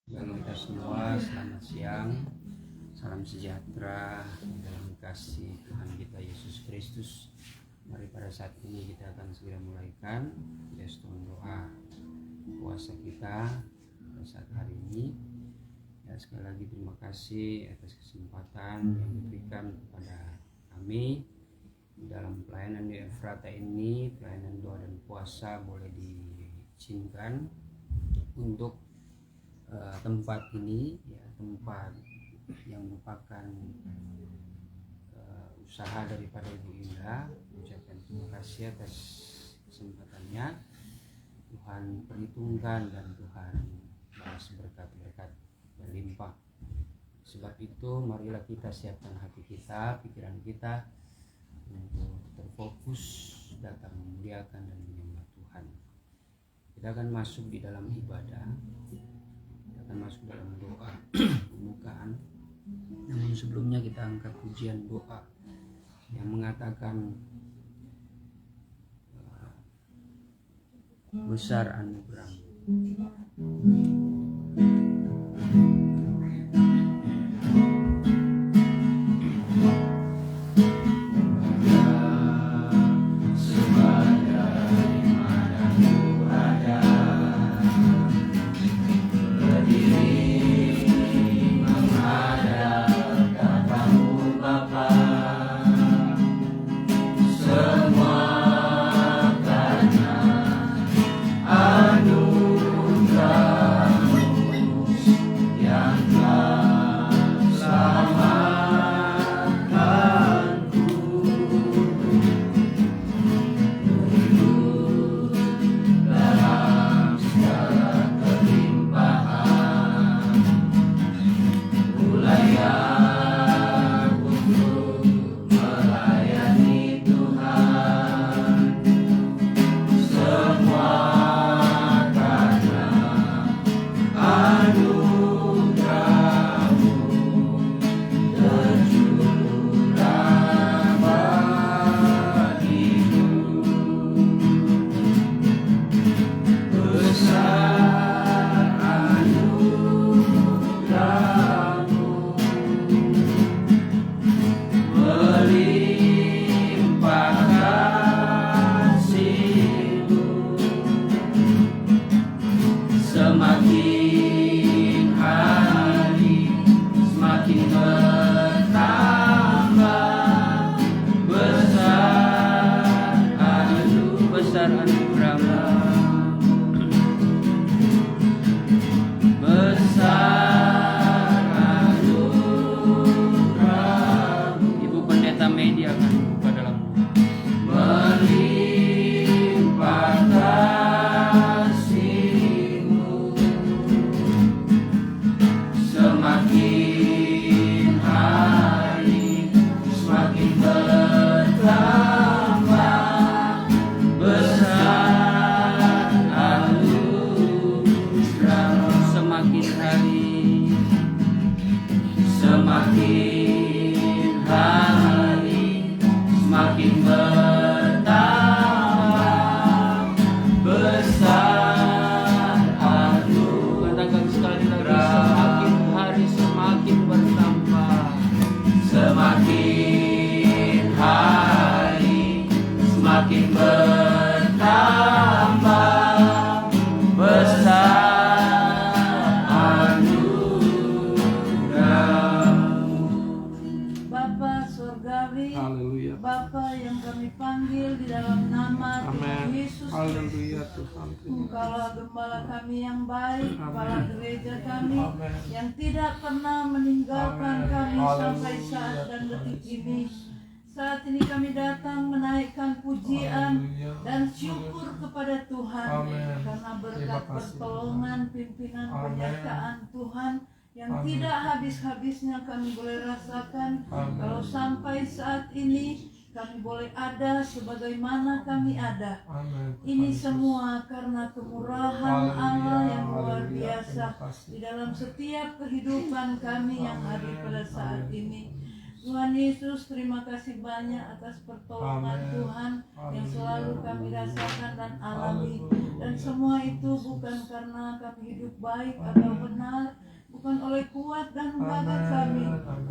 Bagi kita semua, selamat siang, salam sejahtera dalam kasih Tuhan kita Yesus Kristus. Mari pada saat ini kita akan segera mulaikan geston doa puasa kita pada saat hari ini. Ya, sekali lagi terima kasih atas kesempatan yang diberikan kepada kami dalam pelayanan di Efrata ini. Pelayanan doa dan puasa boleh diizinkan untuk tempat ini, ya, tempat yang merupakan usaha daripada Ibu Indra. Ucapkan terima kasih atas kesempatannya. Tuhan perhitungkan dan Tuhan balas berkat-berkat berlimpah. Sebab itu marilah kita siapkan hati kita, pikiran kita untuk terfokus datang memuliakan dan menyembah Tuhan. Kita akan masuk di dalam ibadah, masuk dalam doa pembukaan. Namun sebelumnya kita angkat pujian doa yang mengatakan besar anugerah-Mu. Engkaulah gembala kami yang baik, kepala gereja kami yang tidak pernah meninggalkan kami sampai saat dan detik ini. Saat ini kami datang menaikkan pujian dan syukur kepada Tuhan karena berkat pertolongan, pimpinan, penyertaan Tuhan yang tidak habis-habisnya kami boleh rasakan. Kalau sampai saat ini kami boleh ada sebagaimana kami ada. Ini semua karena kemurahan Allah yang luar biasa di dalam setiap kehidupan kami yang ada pada saat ini. Tuhan Yesus, terima kasih banyak atas pertolongan Tuhan yang selalu kami rasakan dan alami. Dan semua itu bukan karena kami hidup baik atau benar,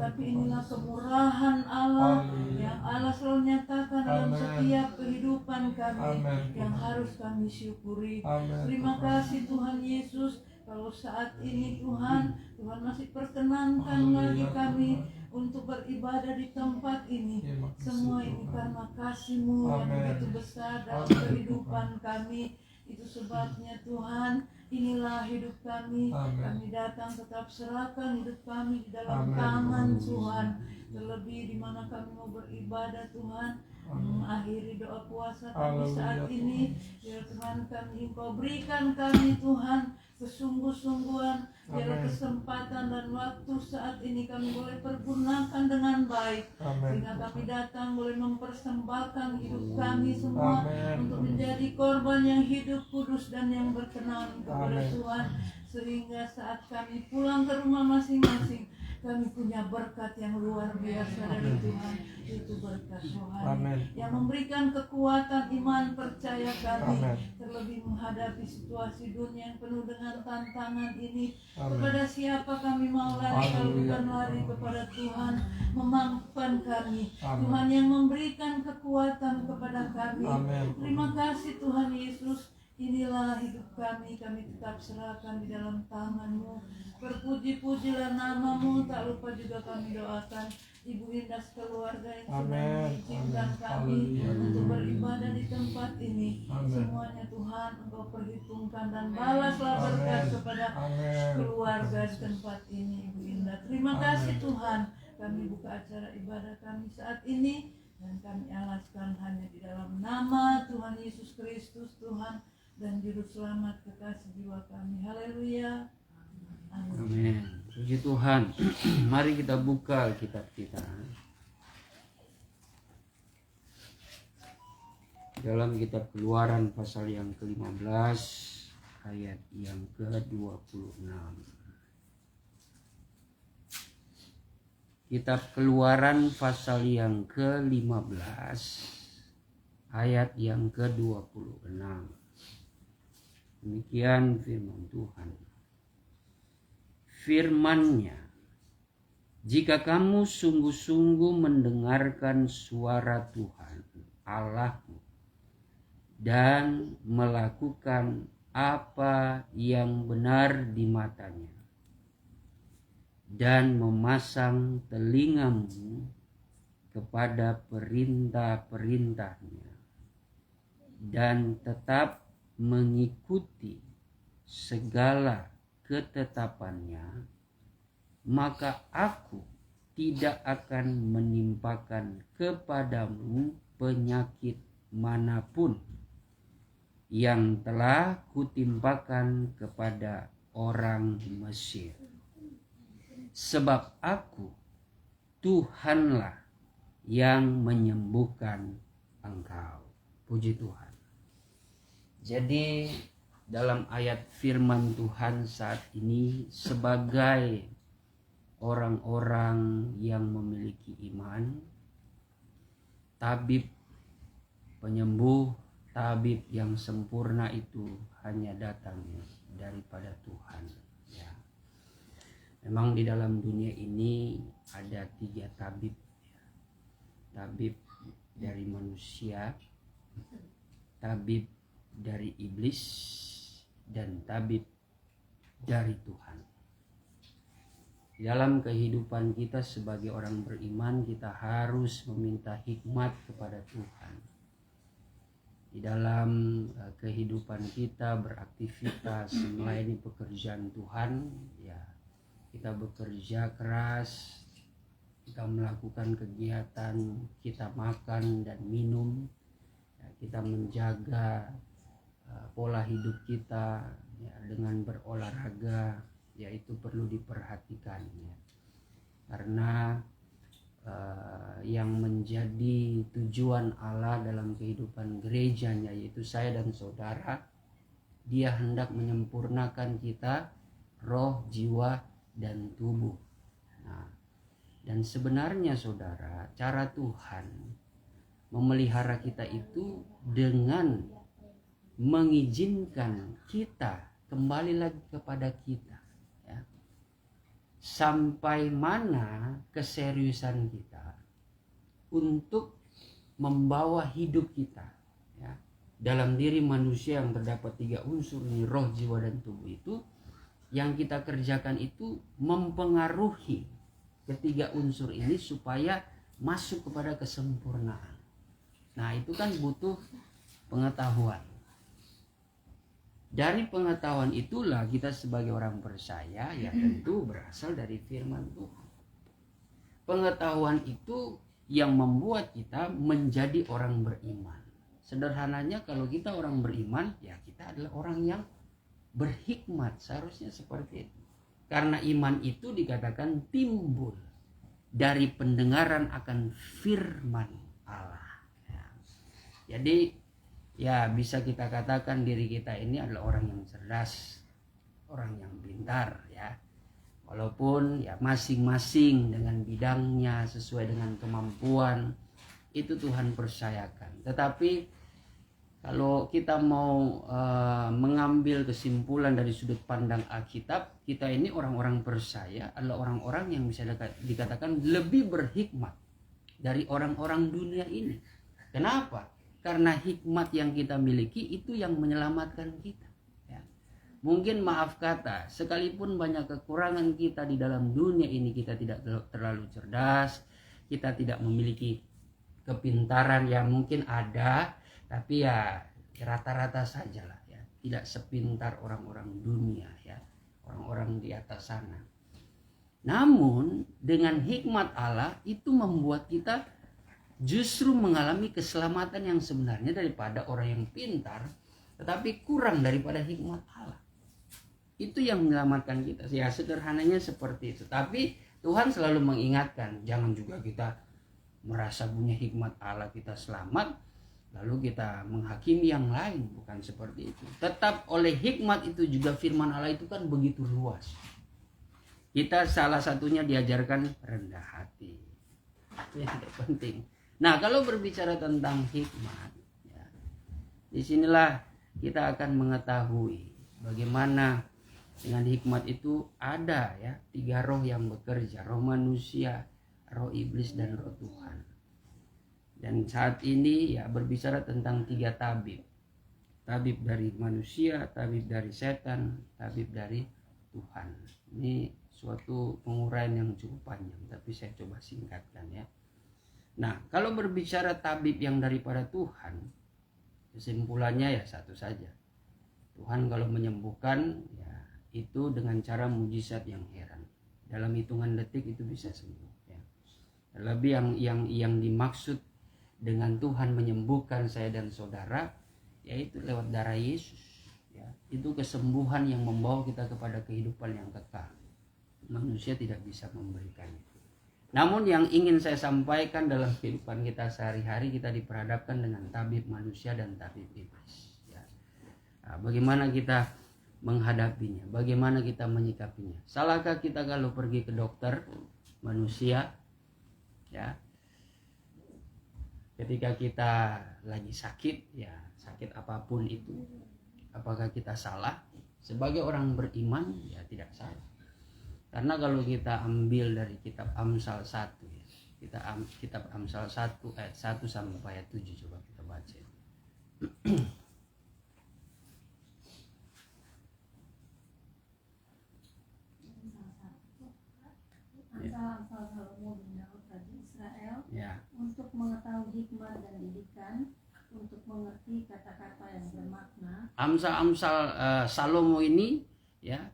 Tetapi inilah kemurahan Allah yang Allah selalu nyatakan dalam setiap kehidupan kami yang harus kami syukuri. Terima kasih Tuhan Yesus, kalau saat ini Tuhan masih perkenankan lagi kami untuk beribadah di tempat ini. Semua ini karena kasih-Mu yang begitu besar dalam kehidupan kami. Itu sebabnya Tuhan, inilah hidup kami. Kami datang tetap serahkan hidup kami di dalam tangan Tuhan. Terlebih di mana kami mau beribadah Tuhan, mengakhiri doa puasa kami saat ini. Ya Tuhan, kami Engkau berikan kami Tuhan kesungguh-sungguhan, biarlah kesempatan dan waktu saat ini kami boleh pergunakan dengan baik, sehingga kami datang boleh mempersembahkan hidup kami semua untuk menjadi korban yang hidup, kudus dan yang berkenan kepada Tuhan, sehingga saat kami pulang ke rumah masing-masing kami punya berkat yang luar biasa dari Tuhan. Itu berkat rohani yang memberikan kekuatan iman percaya kami, terlebih menghadapi situasi dunia yang penuh dengan tantangan ini. Kepada siapa kami mau lari kalau bukan lari kepada Tuhan, memampukan kami, Tuhan yang memberikan kekuatan kepada kami. Terima kasih Tuhan Yesus. Inilah hidup kami tetap serahkan di dalam tangan-Mu. Berpuji-pujilah nama-Mu. Tak lupa juga kami doakan Ibu Indah sekeluarga yang sudah mengizinkan kami untuk beribadah di tempat ini. Semuanya Tuhan Engkau perhitungkan dan balaslah berkat kepada keluarga di tempat ini, Ibu Indah. Terima kasih Tuhan. Kami buka acara ibadah kami saat ini dan kami alaskan hanya di dalam nama Tuhan Yesus Kristus, Tuhan dan Juru Selamat kekasih jiwa kami. Haleluya. Amin. Puji Tuhan. Mari kita buka Alkitab kita. Dalam kitab Keluaran pasal yang ke-15 ayat yang ke-26. Kitab Keluaran pasal yang ke-15 ayat yang ke-26. Demikian firman Tuhan. Firman-Nya, jika kamu sungguh-sungguh mendengarkan suara Tuhan Allahmu dan melakukan apa yang benar di matanya dan memasang telingamu kepada perintah-perintahnya dan tetap mengikuti segala ketetapannya, maka aku tidak akan menimpakan kepadamu penyakit manapun yang telah kutimpakan kepada orang Mesir. Sebab aku, Tuhanlah yang menyembuhkan engkau. Puji Tuhan. Jadi dalam ayat firman Tuhan saat ini, sebagai orang-orang yang memiliki iman, tabib penyembuh, tabib yang sempurna itu hanya datang daripada Tuhan. Ya. Memang di dalam dunia ini ada 3 tabib. Tabib dari manusia, tabib dari iblis, dan tabib dari Tuhan. Di dalam kehidupan kita sebagai orang beriman, kita harus meminta hikmat kepada Tuhan. Di dalam kehidupan kita beraktivitas melayani pekerjaan Tuhan, ya kita bekerja keras, kita melakukan kegiatan, kita makan dan minum, ya, kita menjaga pola hidup kita ya, dengan berolahraga, yaitu perlu diperhatikan ya. Karena yang menjadi tujuan Allah dalam kehidupan gerejanya, yaitu saya dan saudara, Dia hendak menyempurnakan kita roh, jiwa, dan tubuh. Nah, dan sebenarnya saudara, cara Tuhan memelihara kita itu dengan mengizinkan kita kembali lagi kepada kita ya. sampai mana keseriusan kita untuk membawa hidup kita, ya, dalam diri manusia yang terdapat 3 unsur ini, roh, jiwa, dan tubuh itu, yang kita kerjakan itu mempengaruhi ketiga unsur ini supaya masuk kepada kesempurnaan. Nah, itu kan butuh pengetahuan. Dari pengetahuan itulah kita sebagai orang percaya ya tentu berasal dari firman Tuhan. Pengetahuan itu yang membuat kita menjadi orang beriman. Sederhananya kalau kita orang beriman, ya kita adalah orang yang berhikmat, seharusnya seperti itu. Karena iman itu dikatakan timbul dari pendengaran akan firman Allah. Ya. Jadi ya bisa kita katakan diri kita ini adalah orang yang cerdas, orang yang pintar, ya. Walaupun ya masing-masing dengan bidangnya sesuai dengan kemampuan itu Tuhan percayakan. Tetapi kalau kita mau mengambil kesimpulan dari sudut pandang Alkitab, kita ini orang-orang percaya adalah orang-orang yang bisa dikatakan lebih berhikmat dari orang-orang dunia ini. Kenapa? Karena hikmat yang kita miliki itu yang menyelamatkan kita. Ya. Mungkin maaf kata, sekalipun banyak kekurangan kita di dalam dunia ini, kita tidak terlalu cerdas, kita tidak memiliki kepintaran yang mungkin ada, tapi ya rata-rata sajalah, ya. Tidak sepintar orang-orang dunia, ya, orang-orang di atas sana. Namun dengan hikmat Allah itu membuat kita justru mengalami keselamatan yang sebenarnya daripada orang yang pintar, tetapi kurang daripada hikmat Allah. Itu yang menyelamatkan kita. Ya sederhananya seperti itu. Tapi Tuhan selalu mengingatkan, jangan juga kita merasa punya hikmat Allah kita selamat, lalu kita menghakimi yang lain. Bukan seperti itu. Tetap oleh hikmat itu juga firman Allah itu kan begitu luas. Kita salah satunya diajarkan rendah hati. Itu yang tidak penting. Nah, kalau berbicara tentang hikmat, ya, disinilah kita akan mengetahui bagaimana dengan hikmat itu ada ya 3 roh yang bekerja, roh manusia, roh iblis, dan roh Tuhan. Dan saat ini ya berbicara tentang 3 tabib. Tabib dari manusia, tabib dari setan, tabib dari Tuhan. Ini suatu penguraian yang cukup panjang, tapi saya coba singkatkan ya. Nah, kalau berbicara tabib yang daripada Tuhan, kesimpulannya ya satu saja. Tuhan kalau menyembuhkan ya itu dengan cara mujizat yang heran. Dalam hitungan detik itu bisa sembuh ya. Terlebih yang dimaksud dengan Tuhan menyembuhkan saya dan saudara yaitu lewat darah Yesus ya. Itu kesembuhan yang membawa kita kepada kehidupan yang kekal. Manusia tidak bisa memberikan itu. Namun yang ingin saya sampaikan dalam kehidupan kita sehari-hari, kita diperhadapkan dengan tabib manusia dan tabib iblis. Ya. Nah, bagaimana kita menghadapinya? Bagaimana kita menyikapinya? Salahkah kita kalau pergi ke dokter manusia? Ya. Ketika kita lagi sakit, ya sakit apapun itu, apakah kita salah? Sebagai orang beriman, ya tidak salah. Karena kalau kita ambil dari kitab Amsal 1 ya, kitab Amsal 1 ayat 1 sampai ayat 7 coba kita baca. Amsal Salomo bin Daud Raja Israel Ya. untuk mengetahui hikmat dan didikan, untuk mengerti kata-kata yang bermakna. Amsal Salomo ini ya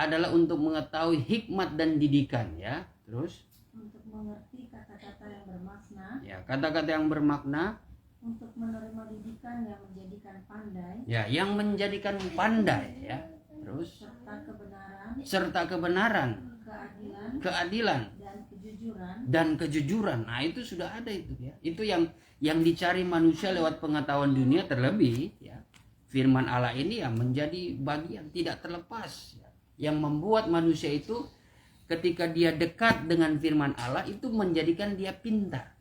adalah untuk mengetahui hikmat dan didikan ya. Terus Untuk mengerti kata-kata yang bermakna. Ya, kata-kata yang bermakna. Untuk menerima didikan yang menjadikan pandai. Ya, yang menjadikan pandai ya. Terus serta kebenaran, keadilan dan kejujuran. Nah, itu sudah ada itu ya. Itu yang dicari manusia lewat pengetahuan dunia, terlebih ya. Firman Allah ini ya menjadi bagian tidak terlepas ya. Yang membuat manusia itu ketika dia dekat dengan firman Allah itu menjadikan dia pintar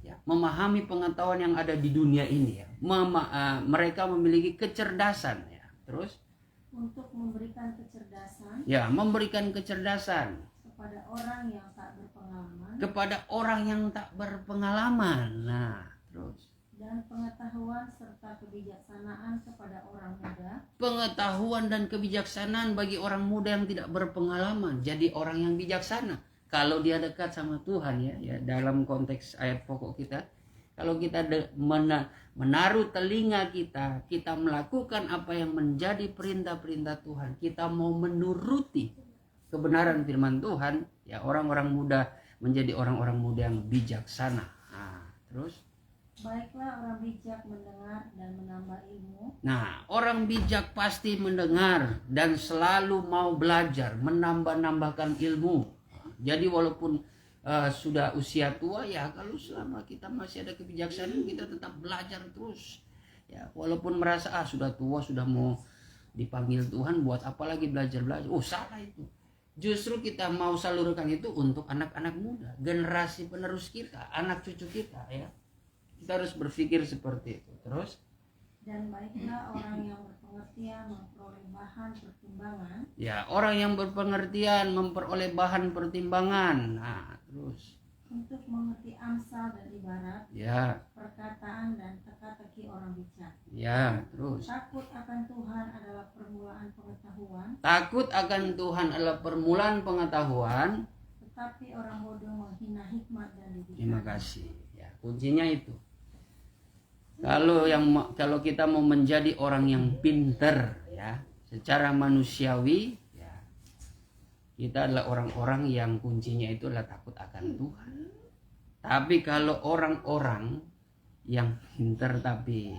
ya, memahami pengetahuan yang ada di dunia ini ya. Mereka memiliki kecerdasan ya. Terus untuk memberikan kecerdasan ya, memberikan kecerdasan kepada orang yang tak berpengalaman. Kepada orang yang tak berpengalaman. Nah, terus. Dan pengetahuan serta kebijaksanaan kepada orang muda. Pengetahuan dan kebijaksanaan bagi orang muda yang tidak berpengalaman. Jadi orang yang bijaksana. Kalau dia dekat sama Tuhan ya dalam konteks ayat pokok kita. Kalau kita menaruh telinga kita melakukan apa yang menjadi perintah-perintah Tuhan. Kita mau menuruti kebenaran firman Tuhan. Ya orang-orang muda menjadi orang-orang muda yang bijaksana. Nah, terus. Baiklah orang bijak mendengar dan menambah ilmu. Nah, orang bijak pasti mendengar dan selalu mau belajar, menambah-nambahkan ilmu. Jadi walaupun sudah usia tua ya, kalau selama kita masih ada kebijaksanaan kita tetap belajar terus. Ya, walaupun merasa sudah tua, sudah mau dipanggil Tuhan, buat apa lagi belajar? Oh, salah itu. Justru kita mau salurkan itu untuk anak-anak muda, generasi penerus kita, anak cucu kita ya. Kita harus berpikir seperti itu. Terus? Dan baiklah orang yang berpengertian memperoleh bahan pertimbangan. Ya, orang yang berpengertian memperoleh bahan pertimbangan. Nah, terus. Untuk mengerti amsal dan ibarat. Ya. Perkataan dan teka-teki orang bijak. Ya, terus. Takut akan Tuhan adalah permulaan pengetahuan. Takut akan Tuhan adalah permulaan pengetahuan. Tetapi orang bodoh menghina hikmat dan didikan. Terima kasih. Ya, kuncinya itu. Kalau kita mau menjadi orang yang pinter ya, secara manusiawi ya, kita adalah orang-orang yang kuncinya itu adalah takut akan Tuhan. Tapi kalau orang-orang yang pinter tapi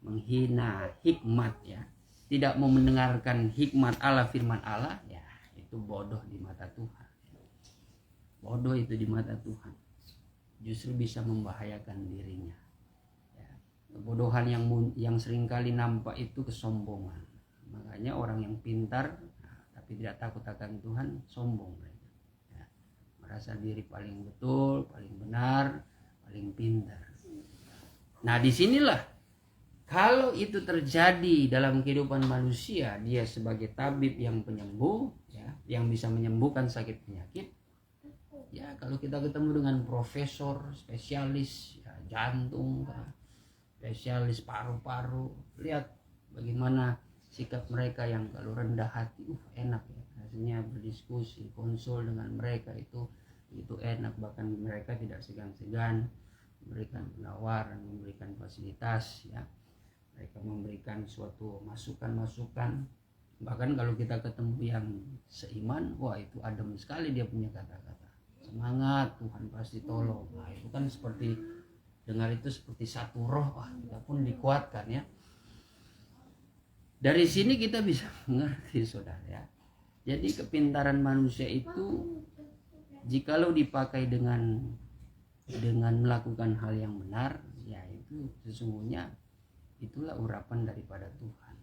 menghina hikmat ya, tidak mau mendengarkan hikmat Allah, firman Allah ya, itu bodoh di mata Tuhan. Bodoh itu di mata Tuhan. Justru bisa membahayakan dirinya. Kebodohan yang seringkali nampak itu kesombongan. Makanya orang yang pintar tapi tidak takut akan Tuhan sombong mereka. Ya, merasa diri paling betul, paling benar, paling pintar. Nah, disinilah kalau itu terjadi dalam kehidupan manusia, dia sebagai tabib yang penyembuh, ya, yang bisa menyembuhkan sakit penyakit. Ya, kalau kita ketemu dengan profesor, spesialis, ya, jantung, spesialis paru-paru, lihat bagaimana sikap mereka yang kalau rendah hati, enak ya, rasanya berdiskusi, konsul dengan mereka itu enak, bahkan mereka tidak segan-segan memberikan penawaran, memberikan fasilitas, ya, mereka memberikan suatu masukan-masukan. Bahkan kalau kita ketemu yang seiman, itu adem sekali dia punya kata-kata, semangat, Tuhan pasti tolong. Nah, itu kan seperti dengar itu seperti satu roh, kita pun dikuatkan ya. Dari sini kita bisa mengerti saudara ya. Jadi kepintaran manusia itu jikalau dipakai dengan melakukan hal yang benar, ya itu sesungguhnya itulah urapan daripada Tuhan.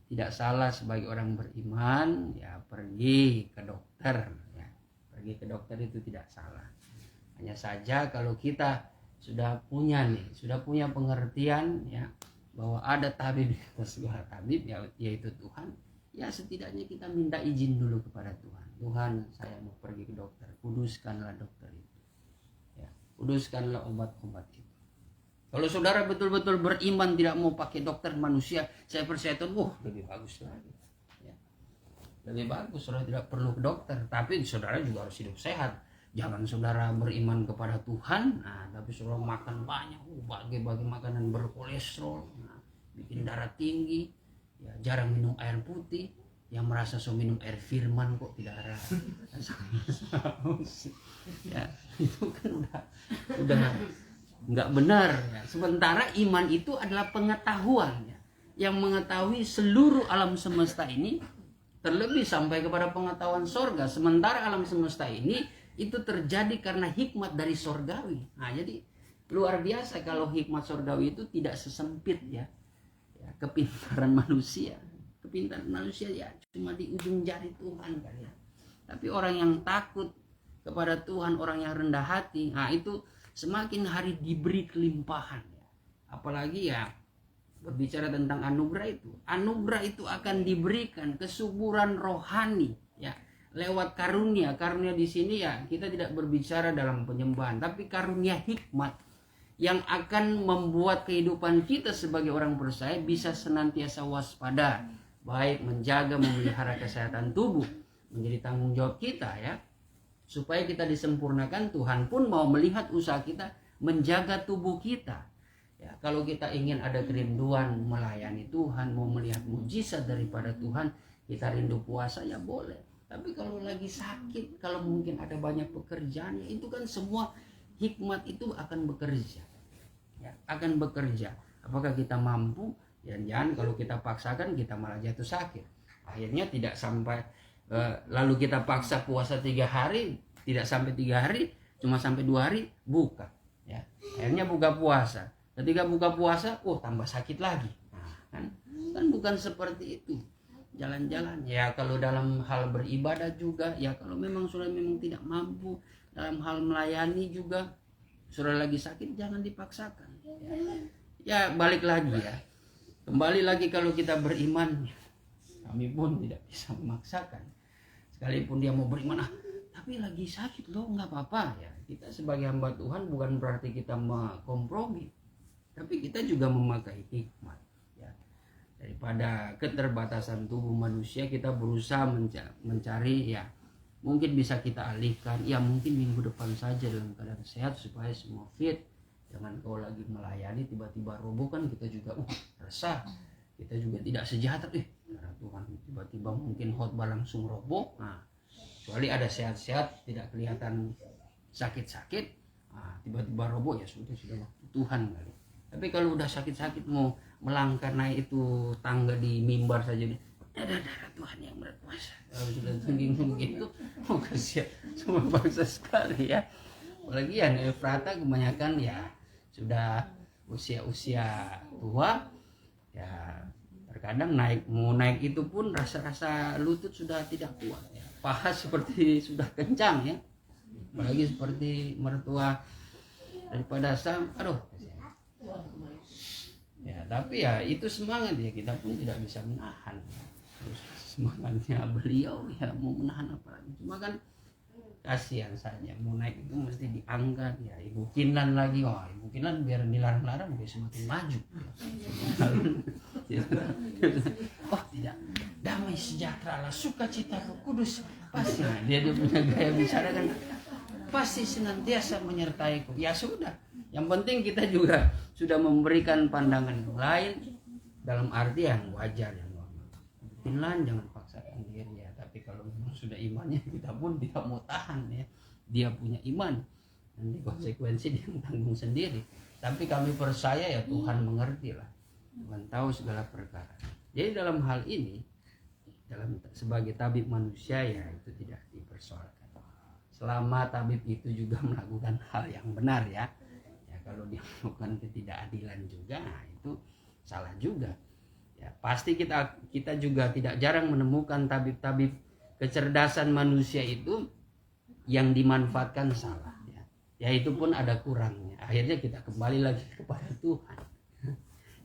Tidak salah sebagai orang beriman ya pergi ke dokter ya. Pergi ke dokter itu tidak salah. Hanya saja kalau kita sudah punya pengertian ya bahwa ada tabib di atas segala tabib, yaitu Tuhan, ya setidaknya kita minta izin dulu kepada Tuhan. Tuhan, saya mau pergi ke dokter, kuduskanlah dokter itu, ya, kuduskanlah obat-obat itu. Kalau saudara betul-betul beriman tidak mau pakai dokter manusia, saya percaya itu lebih bagus lagi, ya. Lebih bagus, saudara tidak perlu ke dokter, tapi saudara juga harus hidup sehat. Jangan saudara beriman kepada Tuhan, tapi saudara makan banyak, bagi makanan berkolesterol, bikin darah tinggi, ya, jarang minum air putih, yang merasa minum air firman kok tidak ada ya, itu kan udah nggak benar ya. Sementara iman itu adalah pengetahuan ya, yang mengetahui seluruh alam semesta ini, terlebih sampai kepada pengetahuan sorga. Sementara alam semesta ini itu terjadi karena hikmat dari sorgawi. Nah, jadi luar biasa kalau hikmat sorgawi itu tidak sesempit ya kepintaran manusia. Kepintaran manusia ya cuma di ujung jari Tuhan kan ya. Tapi orang yang takut kepada Tuhan, orang yang rendah hati, itu semakin hari diberi kelimpahan ya. Apalagi ya berbicara tentang anugerah itu akan diberikan kesuburan rohani ya. lewat karunia di sini ya kita tidak berbicara dalam penyembahan, tapi karunia hikmat yang akan membuat kehidupan kita sebagai orang percaya bisa senantiasa waspada, baik menjaga memelihara kesehatan tubuh menjadi tanggung jawab kita ya. Supaya kita disempurnakan, Tuhan pun mau melihat usaha kita menjaga tubuh kita. Ya, kalau kita ingin ada kerinduan melayani Tuhan, mau melihat mujizat daripada Tuhan, kita rindu puasa ya boleh. Tapi kalau lagi sakit, kalau mungkin ada banyak pekerjaan, ya itu kan semua hikmat itu akan bekerja. Ya, akan bekerja. Apakah kita mampu? Jangan kalau kita paksakan kita malah jatuh sakit. Akhirnya tidak sampai lalu kita paksa puasa 3 hari, tidak sampai 3 hari, cuma sampai 2 hari buka. Ya, akhirnya buka puasa. Ketika buka puasa, tambah sakit lagi. Nah, kan bukan seperti itu. Jalan-jalan ya, kalau dalam hal beribadah juga ya, kalau memang tidak mampu dalam hal melayani juga, sudah lagi sakit jangan dipaksakan. Ya balik lagi ya, kembali lagi kalau kita beriman, kami pun tidak bisa memaksakan. Sekalipun dia mau beriman, tapi lagi sakit loh, nggak apa-apa ya. Kita sebagai hamba Tuhan bukan berarti kita kompromi, tapi kita juga memakai hikmat ya. Daripada keterbatasan tubuh manusia, kita berusaha mencari ya, mungkin bisa kita alihkan ya, mungkin minggu depan saja dalam keadaan sehat supaya semua fit. Jangan kau lagi melayani tiba-tiba roboh, kan kita juga resah, kita juga tidak sejahtera karena Tuhan tiba-tiba mungkin khotbah langsung roboh. Nah, kecuali ada sehat-sehat tidak kelihatan sakit-sakit, tiba-tiba roboh ya sudah waktu Tuhan kali. Tapi kalau udah sakit-sakit mau melangkah naik itu tangga di mimbar saja nih, darah Tuhan yang berkuasa. Kalau sudah tinggi begitu, kasihan, semua bangsa sekali ya. Apalagi yang Efrata kebanyakan ya sudah usia tua ya, terkadang mau naik itu pun rasa lutut sudah tidak kuat ya. Paha seperti sudah kencang ya, apalagi seperti mertua daripada Sam, ya. Tapi ya itu semangat ya, kita pun tidak bisa menahan. Terus semangatnya beliau ya mau menahan apa lagi, cuma kan kasihan saja, mau naik itu mesti diangkat ya. Ibu Kinlan lagi, Ibu Kinlan biar dilarang-larang biar semakin maju. Tidak, damai sejahtera lah, sukacita Roh Kudus pasti. Dia punya gaya bicara kan, pasti senantiasa menyertaiku. Ya sudah, yang penting kita juga sudah memberikan pandangan yang lain dalam arti yang wajar, yang normal. Kinlan jangan paksakan diri ya. Tapi kalau memang sudah imannya, kita pun tidak mau tahan ya. Dia punya iman, nanti konsekuensi dia tanggung sendiri. Tapi kami percaya ya Tuhan mengerti lah, Tuhan tahu segala perkara. Jadi dalam hal ini, sebagai tabib manusia ya itu tidak dipersoalkan. Selama tabib itu juga melakukan hal yang benar ya. Ya kalau dia melakukan ketidakadilan juga, itu salah juga. Ya, pasti kita juga tidak jarang menemukan tabib-tabib kecerdasan manusia itu yang dimanfaatkan salah ya. Ya itu pun ada kurangnya. Akhirnya kita kembali lagi kepada Tuhan.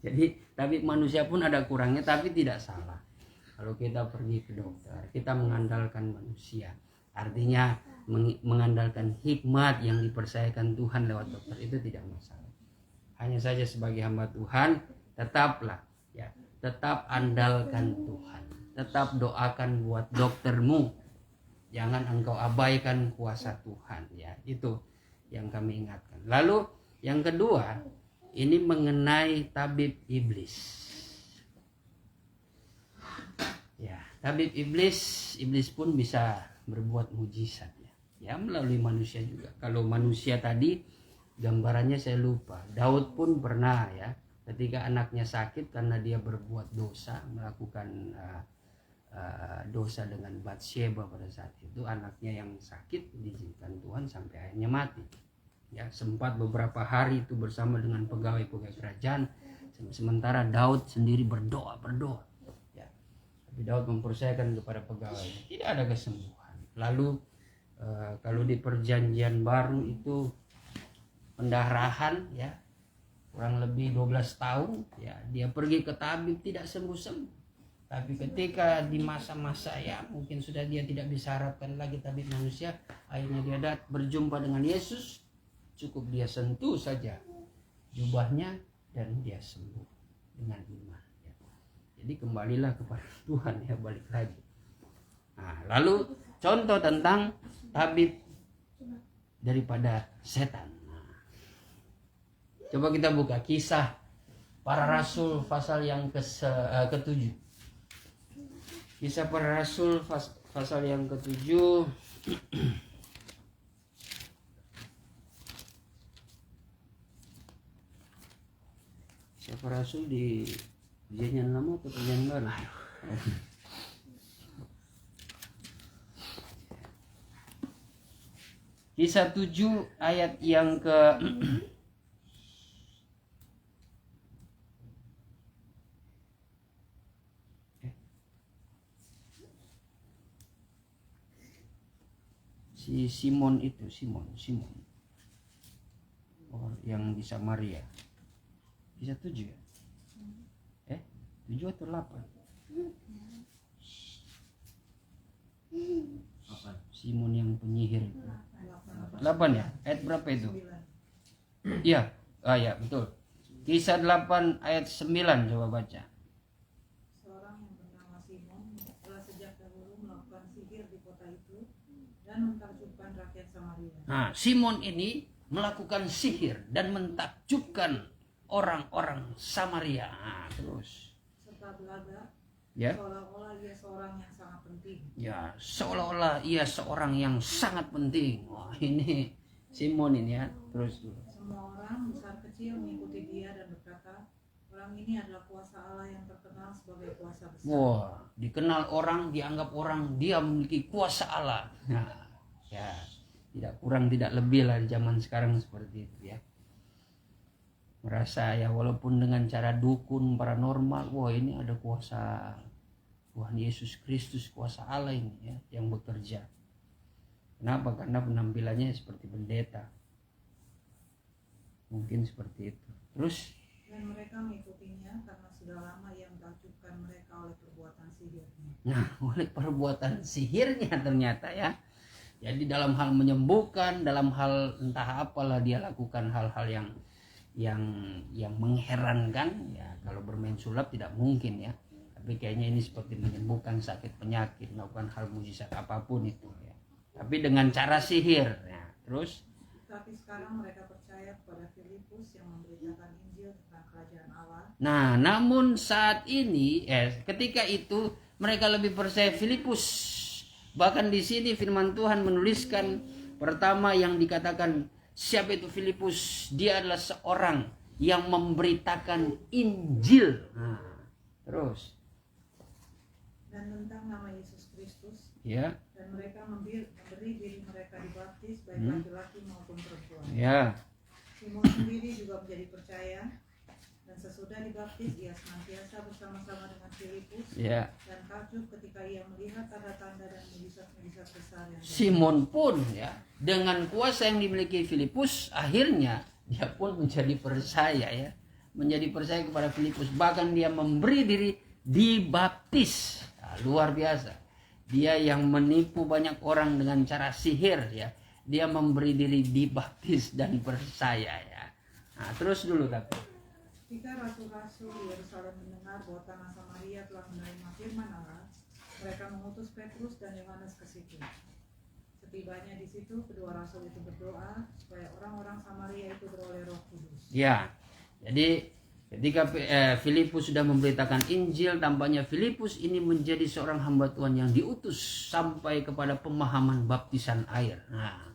Jadi tabib manusia pun ada kurangnya, tapi tidak salah. Kalau kita pergi ke dokter, kita mengandalkan manusia. Artinya mengandalkan hikmat yang dipercayakan Tuhan lewat dokter, itu tidak masalah. Hanya saja sebagai hamba Tuhan tetap andalkan Tuhan, tetap doakan buat doktermu, jangan engkau abaikan kuasa Tuhan ya. Itu yang kami ingatkan. Lalu yang kedua, ini mengenai tabib iblis ya. Tabib iblis pun bisa berbuat mujizat ya melalui manusia juga. Kalau manusia tadi gambarannya saya lupa, Daud pun pernah ya, ketika anaknya sakit karena dia berbuat dosa, melakukan dosa dengan Batsyeba pada saat itu, anaknya yang sakit diizinkan Tuhan sampai akhirnya mati. Ya, sempat beberapa hari itu bersama dengan pegawai-pegawai kerajaan, sementara Daud sendiri berdoa. Ya, tapi Daud mempercayakan kepada pegawai, tidak ada kesembuhan. Lalu kalau di Perjanjian Baru itu pendarahan ya, kurang lebih 12 tahun ya, dia pergi ke tabib tidak sembuh-sembuh. Tapi ketika di masa-masa ya mungkin sudah dia tidak bisa harapkan lagi tabib manusia, akhirnya dia berjumpa dengan Yesus, cukup dia sentuh saja jubahnya dan dia sembuh dengan iman. Ya. Jadi kembalilah kepada Tuhan ya, balik lagi. Nah, lalu contoh tentang tabib daripada setan. Nah, coba kita buka Kisah Para Rasul pasal yang ke-7. Kisah Para Rasul pasal yang ke-7. Kisah Para Rasul di Perjanjian Lama atau Perjanjian Baru? Kisah 7 ayat yang ke si Simon itu, Simon yang di Samaria. Kisah 7 ya? 7 atau 8? Simon yang penyihir itu. 8 ya? Ayat berapa itu? Iya, ya betul. Kisah 8 ayat 9, coba baca. Seorang yang bernama Simon telah sejak dahulu melakukan sihir di kota itu dan mentakjubkan rakyat Samaria. Nah, Simon ini melakukan sihir dan mentakjubkan orang-orang Samaria. Nah, terus. Serta belaga, Ya. seolah-olah dia seorang yang sangat penting. Ya, seolah-olah ia seorang yang sangat penting. Wah, ini Simon ini ya. Terus dulu. Semua orang besar kecil mengikuti dia dan berkata, orang ini adalah kuasa Allah yang terkenal sebagai kuasa besar. Wah, dikenal orang, dianggap orang, dia memiliki kuasa Allah. Nah, ya, tidak kurang tidak lebih lah di zaman sekarang seperti itu ya. Merasa ya walaupun dengan cara dukun paranormal, wah ini ada kuasa Tuhan Yesus Kristus, kuasa Allah ini ya yang bekerja. Kenapa? Karena penampilannya seperti pendeta. Mungkin seperti itu. Terus Dan mereka mengikutinya karena sudah lama ia mentakjubkan mereka oleh perbuatan sihirnya. nah, oleh perbuatan sihirnya ternyata ya. Jadi dalam hal menyembuhkan, dalam hal entah apalah dia lakukan hal-hal yang mengherankan ya. Kalau bermain sulap tidak mungkin ya. Tapi kayaknya ini seperti menyembuhkan sakit penyakit, melakukan hal mujizat apapun itu ya. Tapi dengan cara sihir ya. Terus Tapi sekarang mereka percaya kepada Filipus yang memberitakan Injil tentang kerajaan Allah. nah, namun saat ini ketika itu mereka lebih percaya Filipus. Bahkan di sini firman Tuhan menuliskan pertama yang dikatakan siapa itu Filipus? Dia adalah seorang yang memberitakan Injil. Nah, terus Dan tentang nama Yesus Kristus. ya. Dan mereka memberi diri mereka dibaptis baik laki-laki maupun perempuan. Ya. Simon sendiri juga menjadi percaya. Dan sesudah dibaptis ia senantiasa bersama-sama dengan Filipus. Ya. Dan takjub ketika ia melihat tanda-tanda dan mujizat-mujizat besar yang Simon pun ya dengan kuasa yang dimiliki Filipus akhirnya dia pun menjadi percaya ya, menjadi percaya kepada Filipus, bahkan dia memberi diri dibaptis. Nah, luar biasa. Dia yang menipu banyak orang dengan cara sihir ya, dia memberi diri dibaptis dan percaya ya. Nah, terus dulu tapi Ketika rasul-rasul di Yerusalem mendengar bahwa tanah Samaria telah menerima firman Allah, mereka mengutus Petrus dan Yohanes ke situ. Setibanya di situ, kedua rasul itu berdoa supaya orang-orang Samaria itu beroleh Roh Kudus. ya, jadi ketika Filipus sudah memberitakan Injil, tampaknya Filipus ini menjadi seorang hamba Tuhan yang diutus sampai kepada pemahaman baptisan air. Nah,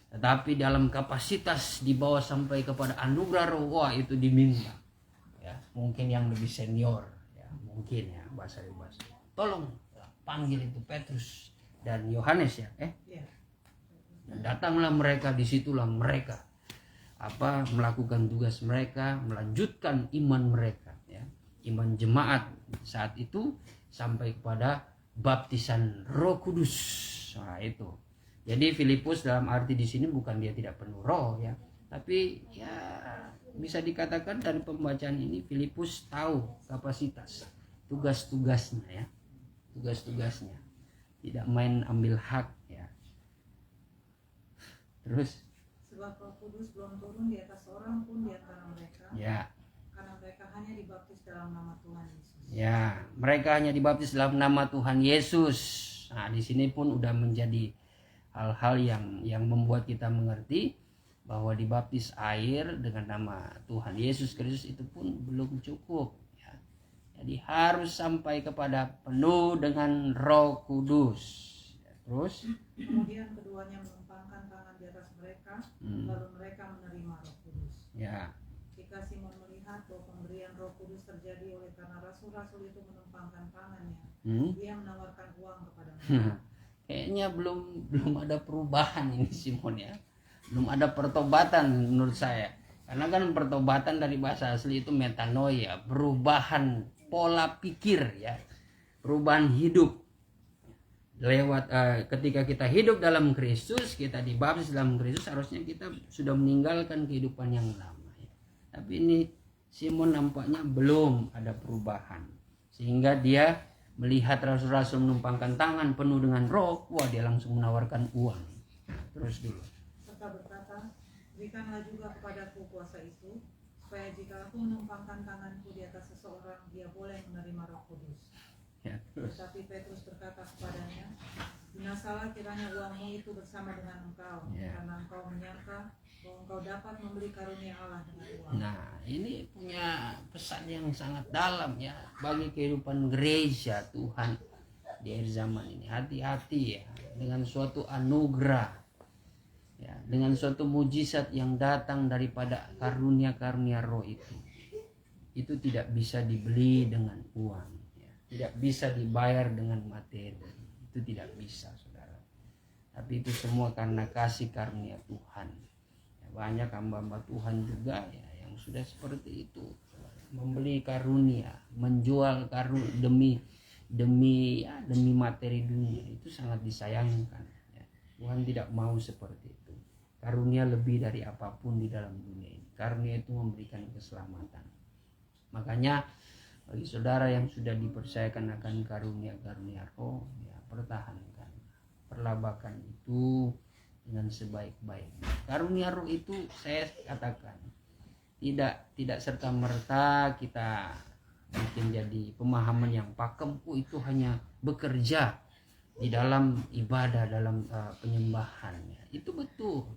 tetapi dalam kapasitas dibawa sampai kepada anugerah Roh, wah itu diminta. Ya, mungkin yang lebih senior, ya mungkin ya bahasa bebas. Tolong panggil itu Petrus dan Yohanes ya. Ya. Dan datanglah mereka, disitulah mereka melakukan tugas mereka, melanjutkan iman mereka ya, iman jemaat saat itu sampai kepada baptisan Roh Kudus. Nah, itu. Jadi Filipus dalam arti di sini bukan dia tidak penuh roh ya, tapi ya bisa dikatakan dari pembacaan ini Filipus tahu kapasitas tugas-tugasnya ya. Tugas-tugasnya. Tidak main ambil hak ya. Terus Sebab Roh Kudus belum turun di atas orang pun di antara mereka. ya. Karena mereka hanya dibaptis dalam nama Tuhan Yesus. Ya, mereka hanya dibaptis dalam nama Tuhan Yesus. Nah, di sini pun udah menjadi hal-hal yang membuat kita mengerti bahwa dibaptis air dengan nama Tuhan Yesus Kristus itu pun belum cukup. Ya. Jadi harus sampai kepada penuh dengan Roh Kudus. Ya, terus, Kemudian keduanya menumpangkan tangan di atas mereka, lalu mereka menerima Roh Kudus. ya, Jika Simon melihat bahwa pemberian Roh Kudus terjadi oleh karena rasul-rasul itu menumpangkan tangannya, dia menawarkan uang kepada mereka. kayaknya belum ada perubahan ini Simon ya. Belum ada pertobatan menurut saya. Karena kan pertobatan dari bahasa asli itu metanoia, perubahan pola pikir ya. Perubahan hidup. Lewat ketika kita hidup dalam Kristus, kita dibaptis dalam Kristus, harusnya kita sudah meninggalkan kehidupan yang lama ya. Tapi ini Simon nampaknya belum ada perubahan. Sehingga dia melihat rasul-rasul menumpangkan tangan penuh dengan roh, wah dia langsung menawarkan uang. Terus dulu. Serta berkata, berikanlah juga kepadaku kuasa itu, supaya jika aku menumpangkan tanganku di atas seseorang, dia boleh menerima Roh Kudus. Ya, terus. Tetapi Petrus berkata kepadanya, binasalah kiranya uangmu itu bersama dengan engkau, karena engkau menyangka bahwa engkau dapat membeli karunia Allah dengan uang. Nah, ini punya pesan yang sangat dalam ya bagi kehidupan gereja Tuhan di akhir zaman ini. Hati-hati ya dengan suatu anugerah ya, dengan suatu mujizat yang datang daripada karunia-karunia roh itu. Itu tidak bisa dibeli dengan uang ya. Tidak bisa dibayar dengan materi. Itu tidak bisa, saudara. Tapi itu semua karena kasih karunia Tuhan. Banyak hamba-hamba Tuhan juga ya yang sudah seperti itu, membeli karunia, menjual karunia demi materi dunia. Itu sangat disayangkan ya. Tuhan tidak mau seperti itu. Karunia lebih dari apapun di dalam dunia ini. Karunia itu memberikan keselamatan. Makanya bagi saudara yang sudah dipercayakan akan karunia-karunia roh ya, pertahankan, perlabakan itu dengan sebaik-baiknya. Karunia roh itu saya katakan tidak serta merta kita bikin jadi pemahaman yang pakem. Itu hanya bekerja di dalam ibadah, dalam penyembahan. Itu betul.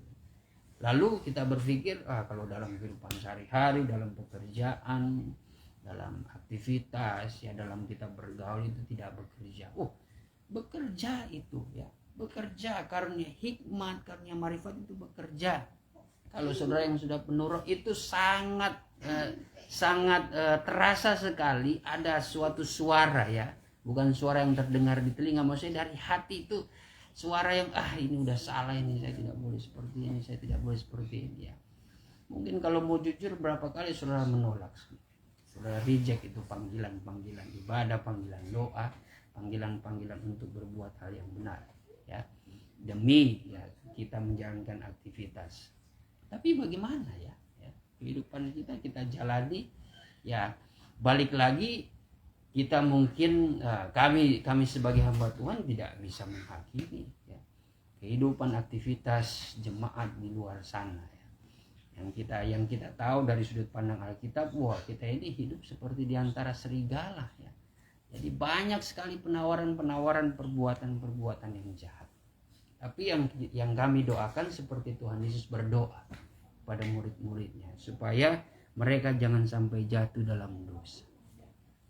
Lalu kita berpikir kalau dalam kehidupan sehari-hari, dalam pekerjaan, dalam aktivitas ya, dalam kita bergaul itu tidak bekerja. Bekerja itu ya. Bekerja, karunia hikmat, karunia marifat itu bekerja. Kalau saudara yang sudah penuh roh itu sangat terasa sekali ada suatu suara ya, bukan suara yang terdengar di telinga, maksudnya dari hati itu suara yang ini udah salah, ini saya tidak boleh seperti ini, saya tidak boleh seperti ini ya. Mungkin kalau mau jujur berapa kali saudara menolak, saudara reject itu panggilan-panggilan ibadah, panggilan doa, panggilan-panggilan untuk berbuat hal yang benar. Ya, demi ya kita menjalankan aktivitas. Tapi bagaimana ya kehidupan kita jalani ya, balik lagi kita mungkin kami sebagai hamba Tuhan tidak bisa menghakimi ya kehidupan aktivitas jemaat di luar sana ya. Yang kita tahu dari sudut pandang Alkitab, wah kita ini hidup seperti di antara serigala ya. Jadi banyak sekali penawaran-penawaran perbuatan-perbuatan yang jahat. Tapi yang kami doakan seperti Tuhan Yesus berdoa pada murid-muridnya supaya mereka jangan sampai jatuh dalam dosa.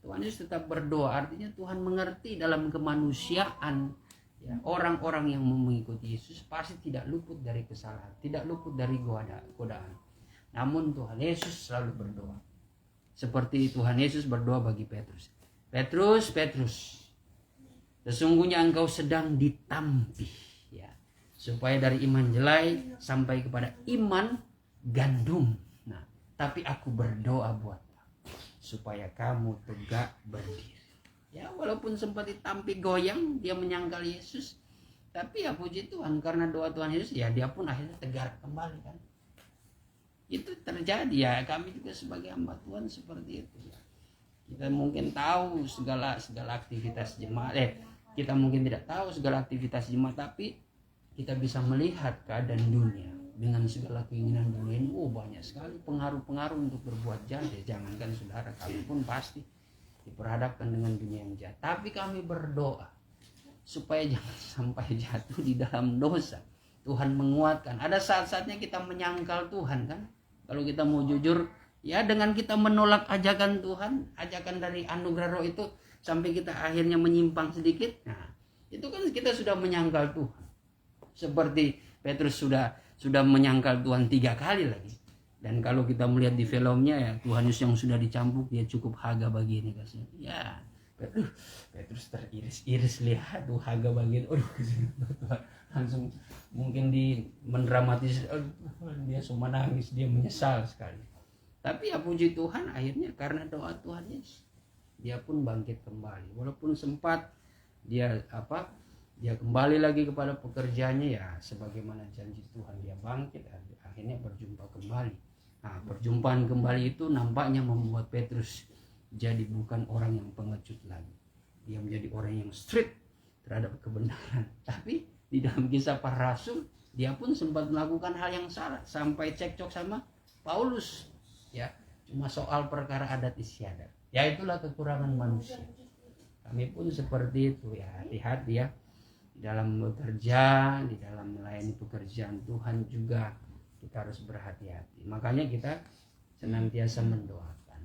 Tuhan Yesus tetap berdoa, artinya Tuhan mengerti dalam kemanusiaan ya, orang-orang yang mengikuti Yesus pasti tidak luput dari kesalahan, tidak luput dari godaan. Namun Tuhan Yesus selalu berdoa. Seperti Tuhan Yesus berdoa bagi Petrus. Petrus, sesungguhnya engkau sedang ditampih ya, supaya dari iman jelai sampai kepada iman gandum. Nah, tapi aku berdoa buat supaya kamu tegak berdiri. Ya, walaupun sempat ditampih goyang, dia menyangkal Yesus, tapi ya puji Tuhan karena doa Tuhan Yesus ya dia pun akhirnya tegar kembali kan. Itu terjadi ya, kami juga sebagai hamba Tuhan seperti itu ya. Kita mungkin tahu segala aktivitas jemaat, kita mungkin tidak tahu segala aktivitas jemaat, tapi kita bisa melihat keadaan dunia dengan segala keinginan dunia ini. Banyak sekali pengaruh-pengaruh untuk berbuat jahat. Jangankan saudara, kami pun pasti diperhadapkan dengan dunia yang jahat. Tapi kami berdoa supaya jangan sampai jatuh di dalam dosa. Tuhan menguatkan. Ada saat-saatnya kita menyangkal Tuhan kan. Kalau kita mau jujur, ya dengan kita menolak ajakan Tuhan, ajakan dari anugerah roh itu, sampai kita akhirnya menyimpang sedikit. Nah, itu kan kita sudah menyangkal Tuhan. Seperti Petrus sudah menyangkal Tuhan 3 kali lagi. Dan kalau kita melihat di filmnya ya, Tuhan Yesus yang sudah dicambuk, dia cukup haga bagi ini kasih. Ya, Petrus teriris-iris lihat tuh haga bagi ini. Tuhan langsung mungkin mendramatis, dia semua nangis, dia menyesal sekali. Tapi ya puji Tuhan, akhirnya karena doa Tuhan Yesus, dia pun bangkit kembali. Walaupun sempat dia kembali lagi kepada pekerjaannya, ya sebagaimana janji Tuhan, dia bangkit, akhirnya berjumpa kembali. Nah, perjumpaan kembali itu nampaknya membuat Petrus jadi bukan orang yang pengecut lagi. Dia menjadi orang yang strict terhadap kebenaran. Tapi di dalam Kisah Para Rasul, dia pun sempat melakukan hal yang salah, sampai cekcok sama Paulus. Ya, cuma soal perkara adat istiadat. Ya, itulah kekurangan manusia. Kami pun seperti itu ya. Hati-hati ya, di dalam bekerja, di dalam melayani pekerjaan Tuhan juga kita harus berhati-hati. Makanya kita senantiasa mendoakan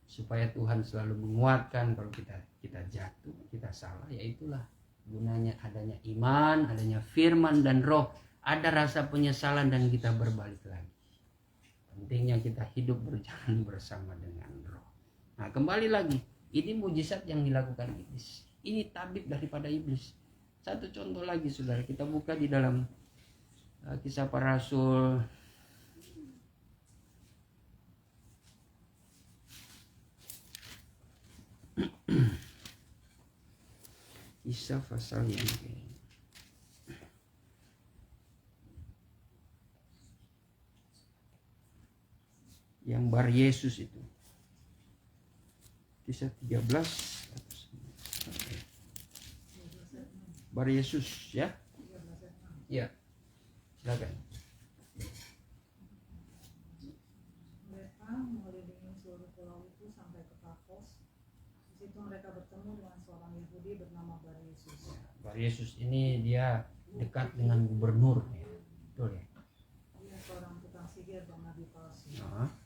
supaya Tuhan selalu menguatkan. Kalau kita jatuh, kita salah, ya itulah gunanya adanya iman, adanya firman dan roh. Ada rasa penyesalan dan kita berbalik lagi. Pentingnya kita hidup berjalan bersama dengan roh. Nah, kembali lagi, ini mujizat yang dilakukan iblis. Ini tabib daripada iblis. Satu contoh lagi saudara, kita buka di dalam Kisah Para Rasul Kisah pasal yang Bar Yesus itu, Kisah 13 Bar Yesus ya. Ya, silakan. Mereka mengelilingi seluruh pulau itu sampai ke Pafos. Di situ mereka bertemu dengan seorang Yahudi bernama Bar Yesus. Bar Yesus ini dia dekat dengan gubernur ya. Betul ya. Dia seorang tukang sihir dan nabi palsu.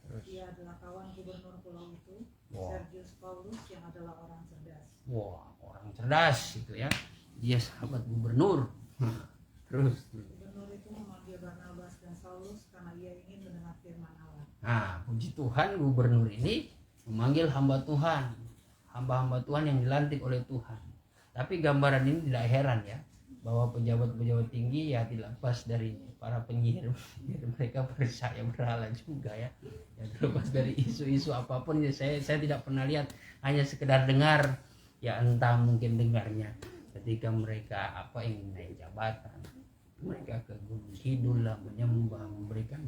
Terus. Dia adalah kawan gubernur pulau itu, Wow. Sergius Paulus, yang adalah orang cerdas. Orang cerdas itu ya. Dia sahabat gubernur. Terus. Gubernur itu memanggil Barnabas dan Saulus karena ia ingin mendengar firman Allah. Nah, puji Tuhan, gubernur ini memanggil hamba Tuhan, hamba-hamba Tuhan yang dilantik oleh Tuhan. Tapi gambaran ini tidak heran ya, bahwa pejabat-pejabat tinggi ya tidak lepas dari para penyihir. Mereka percaya berhala juga ya. Ya terlepas dari isu-isu apapun ya, saya tidak pernah lihat, hanya sekedar dengar ya, entah mungkin dengarnya ketika mereka ingin naik jabatan, mereka ke Gunung Kidul lah menyembah, memberikan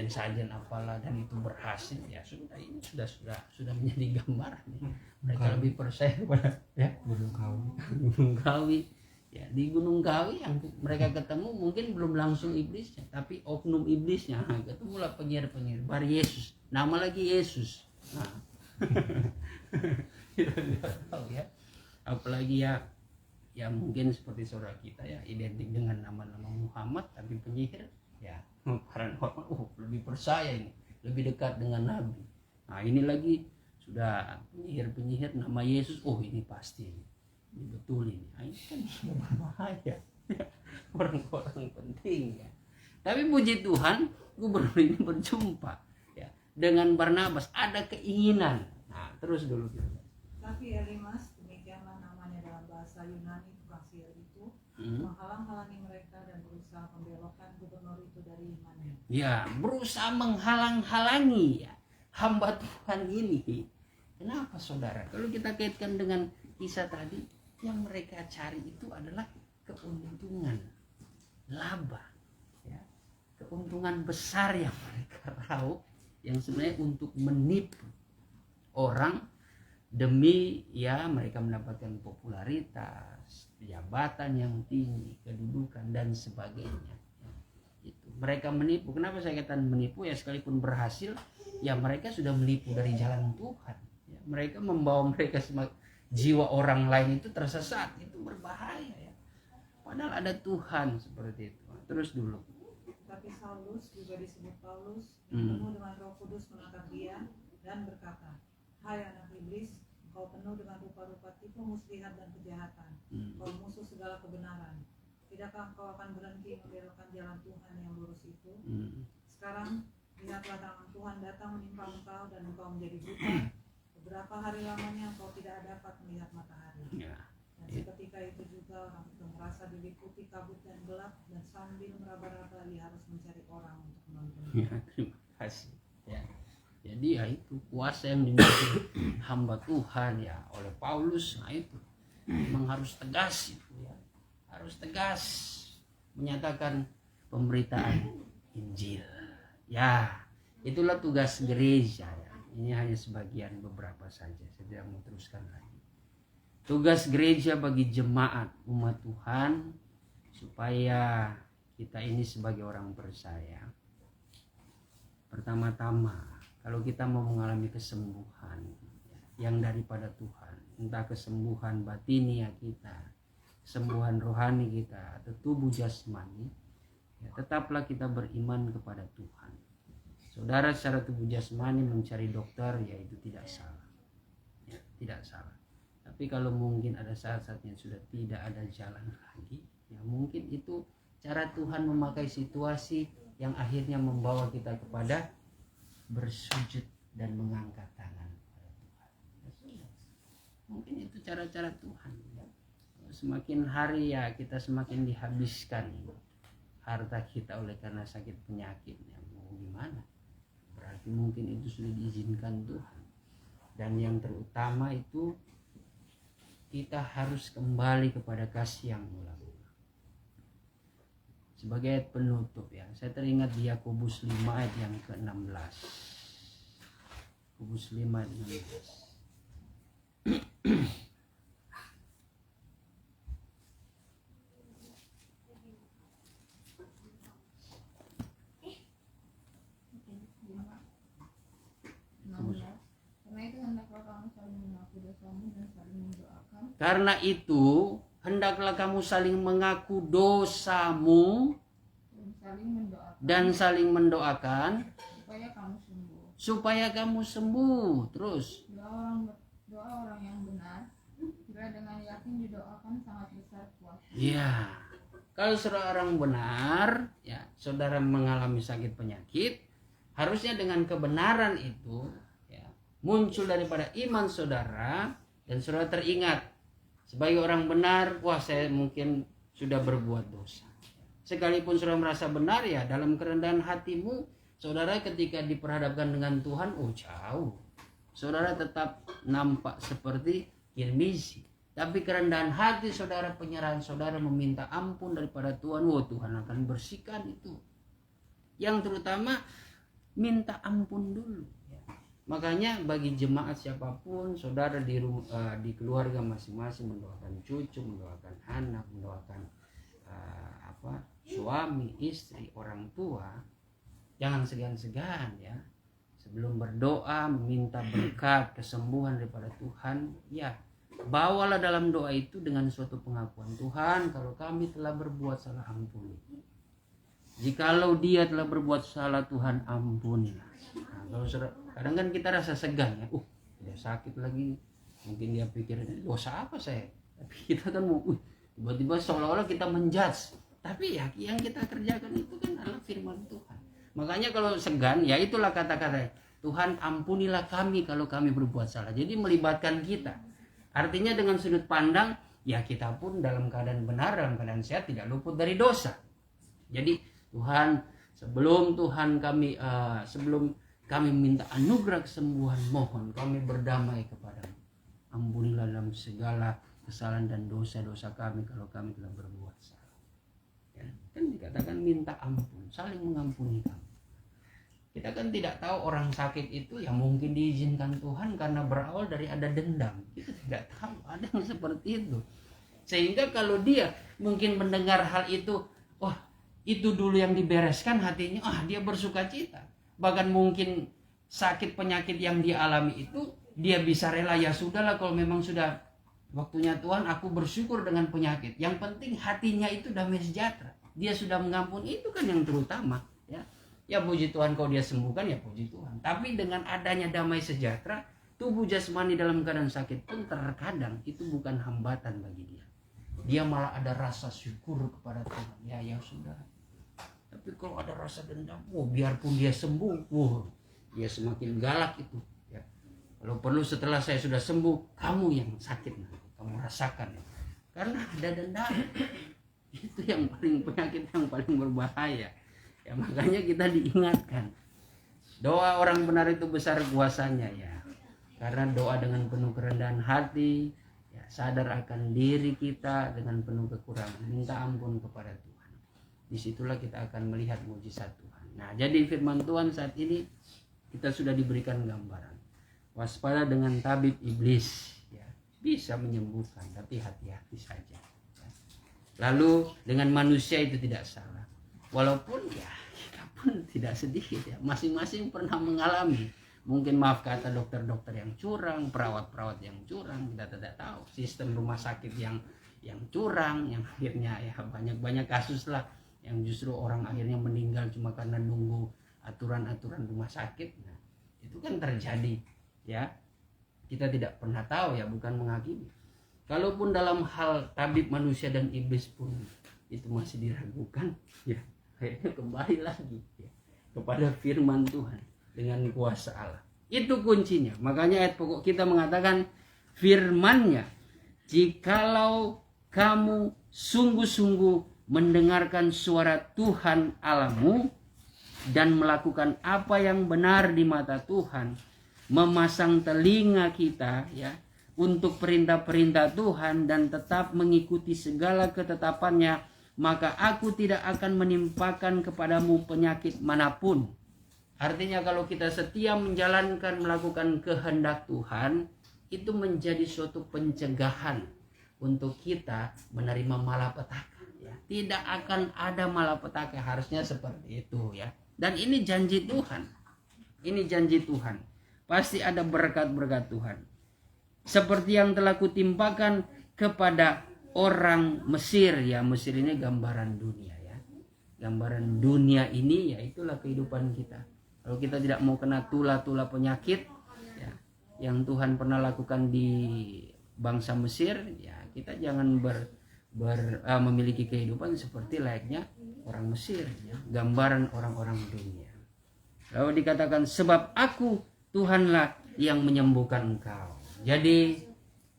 sajian apalah, dan itu berhasil ya. Ini sudah menjadi gambaran ya. Mereka lebih percaya kepada ya Gunung Kawi ya. Di Gunung Kawi yang mereka ketemu mungkin belum langsung iblisnya, tapi oknum iblisnya. Ketemulah penyihir Bar Yesus, nama lagi Yesus. Nah. Kita tidak tahu ya, apalagi ya mungkin seperti saudara kita ya, identik dengan nama-nama Muhammad tapi penyihir ya. Karena orang lebih percaya ini, lebih dekat dengan Nabi. Nah, ini lagi sudah penyihir nama Yesus. Ini pasti ini betul ini. Nah, ini kan berbahaya. Orang-orang penting ya. Tapi puji Tuhan, gubernur ini berjumpa ya dengan Barnabas, ada keinginan. Nah, terus dulu kita. Tapi Elimas, demikianlah namanya dalam bahasa Yunani, tukang sihir itu, menghalang-halangi mereka dan berusaha membelokkan gubernur itu dari imannya. Ya, berusaha menghalang-halangi ya hamba Tuhan ini. Kenapa saudara? Kalau kita kaitkan dengan kisah tadi, yang mereka cari itu adalah keuntungan, laba, ya, keuntungan besar yang mereka raup, yang sebenarnya untuk menipu. orang demi ya mereka mendapatkan popularitas, jabatan yang tinggi, kedudukan dan sebagainya. Itu mereka menipu. Kenapa saya katakan menipu? Ya sekalipun berhasil, ya mereka sudah menipu dari jalan Tuhan. Ya, mereka membawa mereka jiwa orang lain itu tersesat, itu berbahaya ya. Padahal ada Tuhan seperti itu. Terus dulu. Tapi Saulus juga disebut Paulus, penuh dengan Roh Kudus mengangkat dia dan berkata, "Hai anak iblis, kau penuh dengan rupa-rupa tipu muslihat dan kejahatan. Kau musuh segala kebenaran. Tidakkah kau akan berhenti membelokkan jalan Tuhan yang lurus itu? Sekarang lihatlah tangan Tuhan datang menimpa engkau dan engkau menjadi buta. Beberapa hari lamanya engkau tidak dapat melihat matahari." Dan seketika itu juga orang itu merasa diliputi kabut dan gelap, dan sambil meraba-raba ia harus mencari orang untuk menonton. Ya, terima kasih. Ya. Jadi ya itu kuasa yang dimiliki hamba Tuhan ya oleh Paulus. Nah itu memang harus tegas itu ya, harus tegas menyatakan pemberitaan Injil. Ya itulah tugas gereja ya. Ini hanya sebagian beberapa saja, saya tidak mau teruskan lagi. Tugas gereja bagi jemaat umat Tuhan supaya kita ini sebagai orang percaya, pertama-tama kalau kita mau mengalami kesembuhan yang daripada Tuhan, entah kesembuhan batinia kita, kesembuhan rohani kita, atau tubuh jasmani, ya, tetaplah kita beriman kepada Tuhan. Saudara secara tubuh jasmani mencari dokter, ya itu tidak salah, ya, tidak salah. Tapi kalau mungkin ada saat-saatnya sudah tidak ada jalan lagi, ya mungkin itu cara Tuhan memakai situasi yang akhirnya membawa kita kepada bersujud dan mengangkat tangan kepada Tuhan. Ya, mungkin itu cara-cara Tuhan. Ya. Semakin hari ya kita semakin dihabiskan harta kita oleh karena sakit penyakit. Ya, mau gimana? Berarti mungkin itu sudah diizinkan Tuhan. Dan yang terutama itu kita harus kembali kepada kasih yang mula. Sebagai ayat penutup ya, saya teringat di Yakobus 5 ayat yang ke-16. Yakobus 5 ayat 16. Karena itu hendaklah kamu saling mengaku dosamu dan saling mendoakan supaya kamu sembuh. Terus Doa orang yang benar bila dengan yakin didoakan sangat besar kuasa. ya, kalau saudara orang benar ya, saudara mengalami sakit penyakit, harusnya dengan kebenaran itu ya, muncul daripada iman saudara, dan saudara teringat sebagai orang benar, wah saya mungkin sudah berbuat dosa. Sekalipun saudara merasa benar ya, dalam kerendahan hatimu, saudara ketika diperhadapkan dengan Tuhan, oh jauh. Saudara tetap nampak seperti Kirmizi. Tapi kerendahan hati saudara, penyerahan saudara meminta ampun daripada Tuhan, oh Tuhan akan bersihkan itu. Yang terutama minta ampun dulu. Makanya bagi jemaat siapapun, saudara di keluarga masing-masing mendoakan cucu, mendoakan anak, mendoakan suami, istri, orang tua, jangan segan-segan ya. Sebelum berdoa meminta berkat kesembuhan daripada Tuhan, ya bawalah dalam doa itu dengan suatu pengakuan, Tuhan kalau kami telah berbuat salah ampuni. Jikalau dia telah berbuat salah, Tuhan ampunilah. Nah, kalau kadang kan kita rasa segan ya, udah sakit lagi, mungkin dia pikir dosa apa saya, tapi kita kan mau tiba-tiba seolah-olah kita menjudge, tapi ya yang kita kerjakan itu kan adalah firman Tuhan. Makanya kalau segan ya itulah kata-kata Tuhan ampunilah kami kalau kami berbuat salah. Jadi melibatkan kita, artinya dengan sudut pandang ya kita pun dalam keadaan benar, dalam keadaan sehat, tidak luput dari dosa. Jadi Tuhan, sebelum kami minta anugerah kesembuhan, mohon kami berdamai kepadamu. Ampunilah dalam segala kesalahan dan dosa-dosa kami kalau kami telah berbuat salah. Ya, kan dikatakan minta ampun, saling mengampuni kami. Kita kan tidak tahu orang sakit itu ya mungkin diizinkan Tuhan karena berawal dari ada dendam. Kita tidak tahu, ada yang seperti itu. Sehingga kalau dia mungkin mendengar hal itu, wah itu dulu yang dibereskan hatinya, dia bersuka cita. Bahkan mungkin sakit penyakit yang dia alami itu, dia bisa rela, ya sudahlah kalau memang sudah waktunya Tuhan, aku bersyukur dengan penyakit. Yang penting hatinya itu damai sejahtera. Dia sudah mengampuni, itu kan yang terutama. Ya puji Tuhan kalau dia sembuhkan, ya puji Tuhan. Tapi dengan adanya damai sejahtera, tubuh jasmani dalam keadaan sakit pun terkadang itu bukan hambatan bagi dia. Dia malah ada rasa syukur kepada Tuhan. Ya sudah. Tapi kalau ada rasa dendam, biarpun dia sembuh, dia semakin galak itu. Ya. Kalau perlu setelah saya sudah sembuh, kamu yang sakit, kamu rasakan. Karena ada dendam. Itu yang paling penyakit yang paling berbahaya. Ya makanya kita diingatkan, doa orang benar itu besar kuasanya ya. Karena doa dengan penuh kerendahan hati, ya, sadar akan diri kita dengan penuh kekurangan, minta ampun kepada Tuhan. Disitulah kita akan melihat mujizat Tuhan. Nah, jadi firman Tuhan saat ini kita sudah diberikan gambaran. Waspada dengan tabib iblis, ya, bisa menyembuhkan, tapi hati-hati saja. Ya. Lalu dengan manusia itu tidak salah. Walaupun ya kita pun tidak sedikit ya, masing-masing pernah mengalami. Mungkin maaf kata dokter-dokter yang curang, perawat-perawat yang curang, kita tidak tahu. Sistem rumah sakit yang curang, yang akhirnya ya banyak kasus lah yang justru orang akhirnya meninggal cuma karena nunggu aturan-aturan rumah sakit. Nah, itu kan terjadi ya. Kita tidak pernah tahu ya, bukan menghakimi. Kalaupun dalam hal tabib manusia dan iblis pun itu masih diragukan ya. Akhirnya kembali lagi ya, kepada firman Tuhan dengan kuasa Allah. Itu kuncinya. Makanya ayat pokok kita mengatakan firman-Nya, jikalau kamu sungguh-sungguh mendengarkan suara Tuhan Allahmu dan melakukan apa yang benar di mata Tuhan, memasang telinga kita ya untuk perintah-perintah Tuhan dan tetap mengikuti segala ketetapannya, maka aku tidak akan menimpakan kepadamu penyakit manapun. Artinya kalau kita setia menjalankan, melakukan kehendak Tuhan, itu menjadi suatu pencegahan untuk kita menerima malapetaka. Ya. Tidak akan ada malapetaka, harusnya seperti itu ya. Dan ini janji Tuhan. Ini janji Tuhan. Pasti ada berkat-berkat Tuhan. Seperti yang telah kutimpakan kepada orang Mesir ya. Mesir ini gambaran dunia ya. Gambaran dunia ini ya, itulah kehidupan kita. Kalau kita tidak mau kena tula-tula penyakit ya, yang Tuhan pernah lakukan di bangsa Mesir ya, kita jangan memiliki kehidupan seperti layaknya orang Mesir ya. Gambaran orang-orang dunia. Lalu dikatakan sebab aku Tuhanlah yang menyembuhkan engkau. Jadi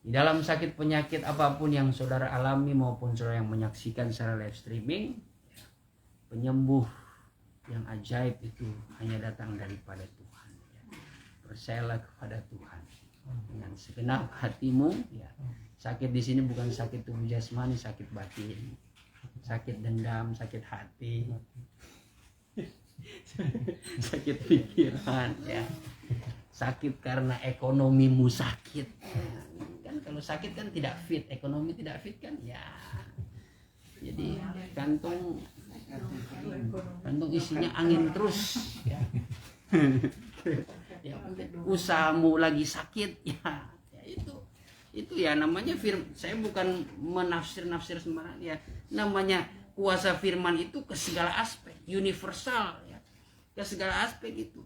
di dalam sakit penyakit apapun yang saudara alami maupun saudara yang menyaksikan secara live streaming, penyembuh yang ajaib itu hanya datang daripada Tuhan. Percayalah kepada Tuhan dengan segenap hatimu. Ya. Sakit di sini bukan sakit tubuh jasmani, sakit batin, sakit dendam, sakit hati, sakit pikiran, ya. Sakit karena ekonomimu sakit. Kalau sakit kan tidak fit, ekonomi tidak fit kan ya. Jadi kantung isinya angin terus ya. Ya usahamu lagi sakit ya itu ya namanya firman. Saya bukan menafsir sembarangan ya. Namanya kuasa firman itu ke segala aspek, universal ya. Ke segala aspek itu.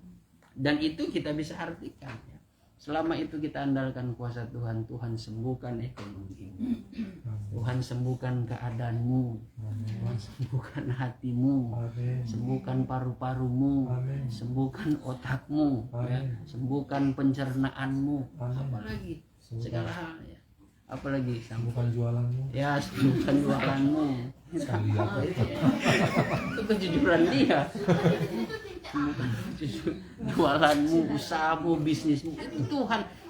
Dan itu kita bisa artikan ya. Selama itu kita andalkan kuasa Tuhan, Tuhan sembuhkan ekonomimu, Tuhan sembuhkan keadaanmu, Tuhan sembuhkan hatimu, sembuhkan paru-parumu, sembuhkan otakmu, ya. Sembuhkan pencernaanmu, apalagi segala hal ya. Apalagi sembuhkan jualanmu, ya sembuhkan jualanmu. Itu kejujuran dia. Jualanmu, usahamu, bisnismu, itu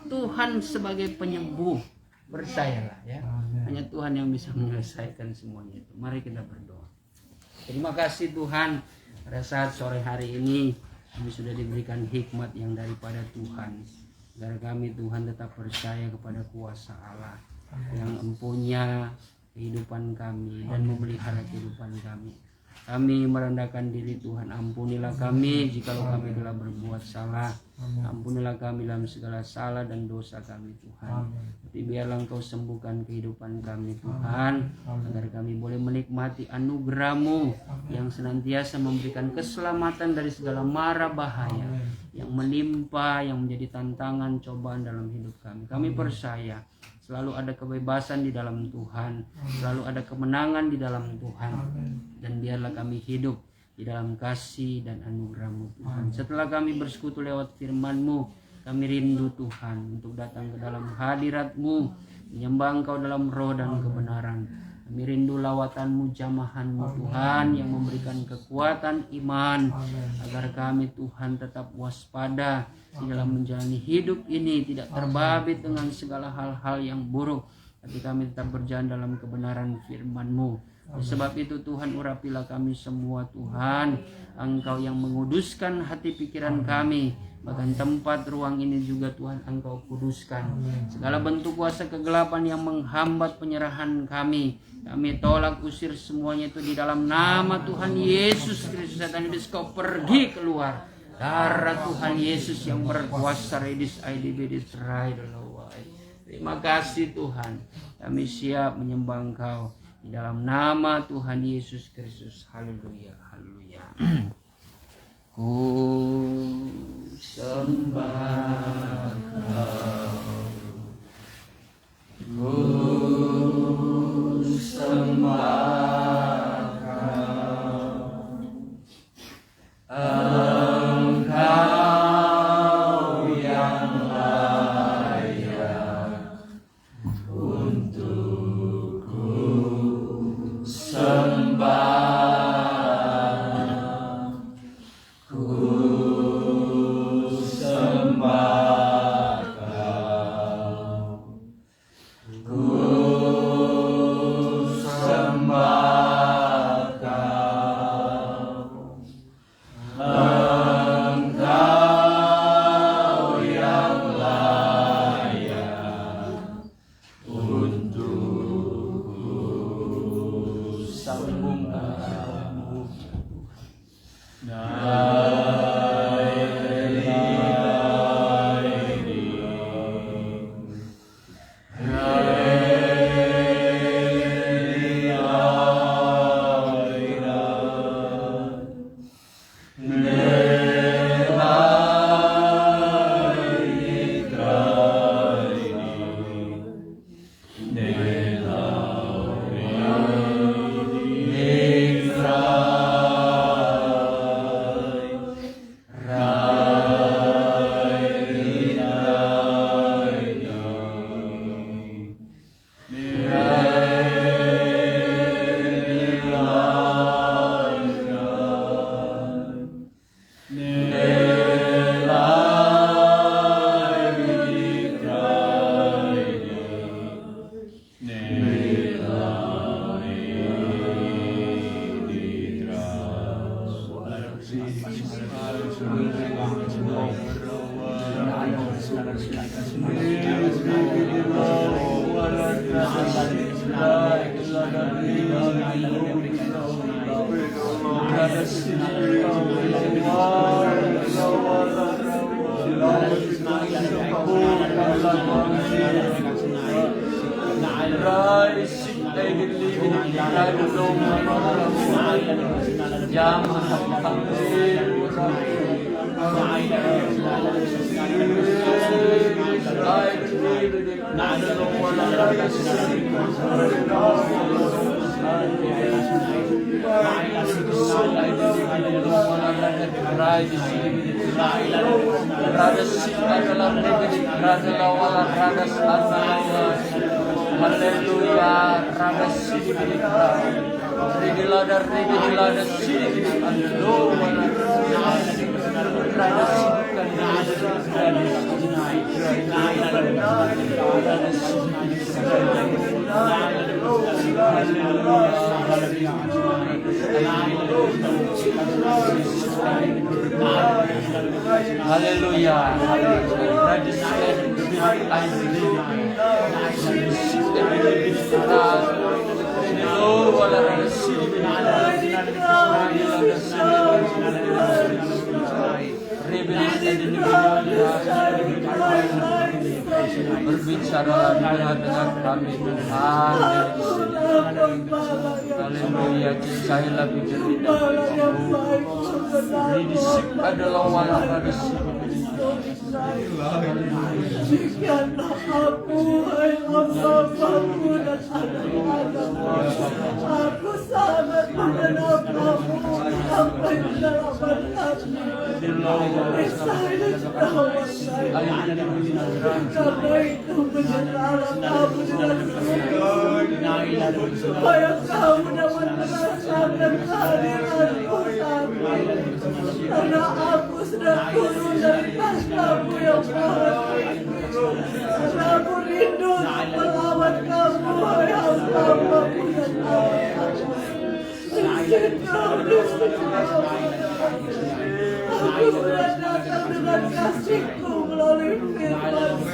Tuhan sebagai penyembuh. Percayalah ya. Hanya Tuhan yang bisa menyelesaikan semuanya itu. Mari kita berdoa. Terima kasih Tuhan pada saat sore hari ini Kami sudah diberikan hikmat yang daripada Tuhan, agar kami Tuhan tetap percaya kepada kuasa Allah yang empunya kehidupan kami dan memelihara kehidupan kami. Kami merendahkan diri Tuhan, ampunilah kami jikalau kami telah berbuat salah. Ampunilah kami dalam segala salah dan dosa kami Tuhan. Tapi biarlah Engkau sembuhkan kehidupan kami Tuhan, agar kami boleh menikmati anugerah-Mu yang senantiasa memberikan keselamatan dari segala mara bahaya yang menimpa, yang menjadi tantangan cobaan dalam hidup kami. Kami percaya selalu ada kebebasan di dalam Tuhan, selalu ada kemenangan di dalam Tuhan. Dan biarlah kami hidup di dalam kasih dan anugerah-Mu Tuhan. Setelah kami bersekutu lewat firman-Mu, kami rindu Tuhan untuk datang ke dalam hadirat-Mu, menyembah Engkau dalam roh dan kebenaran. Kami rindu lawatan-Mu, jamahan-Mu Tuhan, yang memberikan kekuatan iman, agar kami Tuhan tetap waspada di dalam menjalani hidup ini, tidak terbabit dengan segala hal-hal yang buruk, tapi kami tetap berjalan dalam kebenaran firman-Mu. Sebab itu Tuhan, urapilah kami semua Tuhan. Engkau yang menguduskan hati pikiran kami, bahkan tempat ruang ini juga Tuhan Engkau kuduskan. Segala bentuk kuasa kegelapan yang menghambat penyerahan kami tolak, usir semuanya itu di dalam nama Tuhan Yesus Kristus. Setan iblis kau pergi keluar. Darah Tuhan Yesus yang berkuasa. Redis IDB Disrai. Terima kasih Tuhan, kami siap menyembah Engkau di dalam nama Tuhan Yesus Kristus. Haleluya, haleluya. Ku sembah Kau, ku sembah Kau, Engkau yang layak untuk ku sembah. Hallelujah. Berbicara dengan kami Tuhan. Haleluya. Cintai bibir lidahmu. Ridisik adalah walau radisik. Demikianlah aku, hai hamba-Mu dan anak-anak-Mu. Aku sangat mengenal Kamu sampai kedalaman hati. Niscaya dan setawa saya. Karena itu menyerahlah Kamu dengan sungguh, supaya Kamu dapat merasakan kehadiran-Mu kami. Karena aku sudah turun dari tahta-Mu yang maha tinggi. Karena aku rindu untuk melawat Kamu, hai hamba-Mu dan anak-Mu. Aku sudah datang dengan kasih-Ku melalui firman-Mu.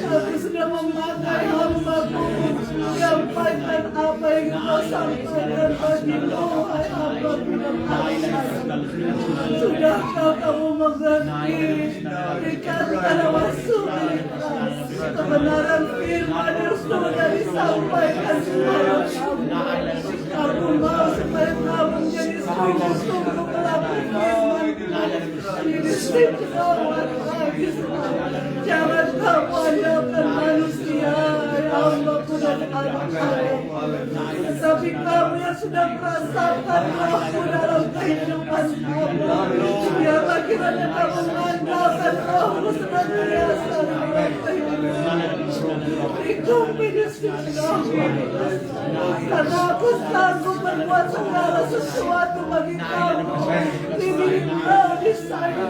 Aku sudah memakai hamba-Mu menyampaikan apa yang Kau sampaikan bagi-Mu, hai hamba-Mu dan anak-Mu. Sudahkah Kamu mengerti? Dikatakan masuk kebenaran firman yang sudah disampaikan kepada Kamu. Aku mau supaya Kamu menjadi sungguh-sungguh melakukan firman-Mu. Ini sejawat lagi. Jangan Kamu andalkan manusia, hamba-Mu dan anak-Mu. Tapi Kamu yang sudah merasakan Roh-Mu dalam kehidupan Kamu. Biarlah kiranya Kamu mengandalkan Roh-Mu senantiasa dalam kehidupan. Karena aku sanggup berbuat segala sesuatu bagi Kamu. Ini Kau di sana.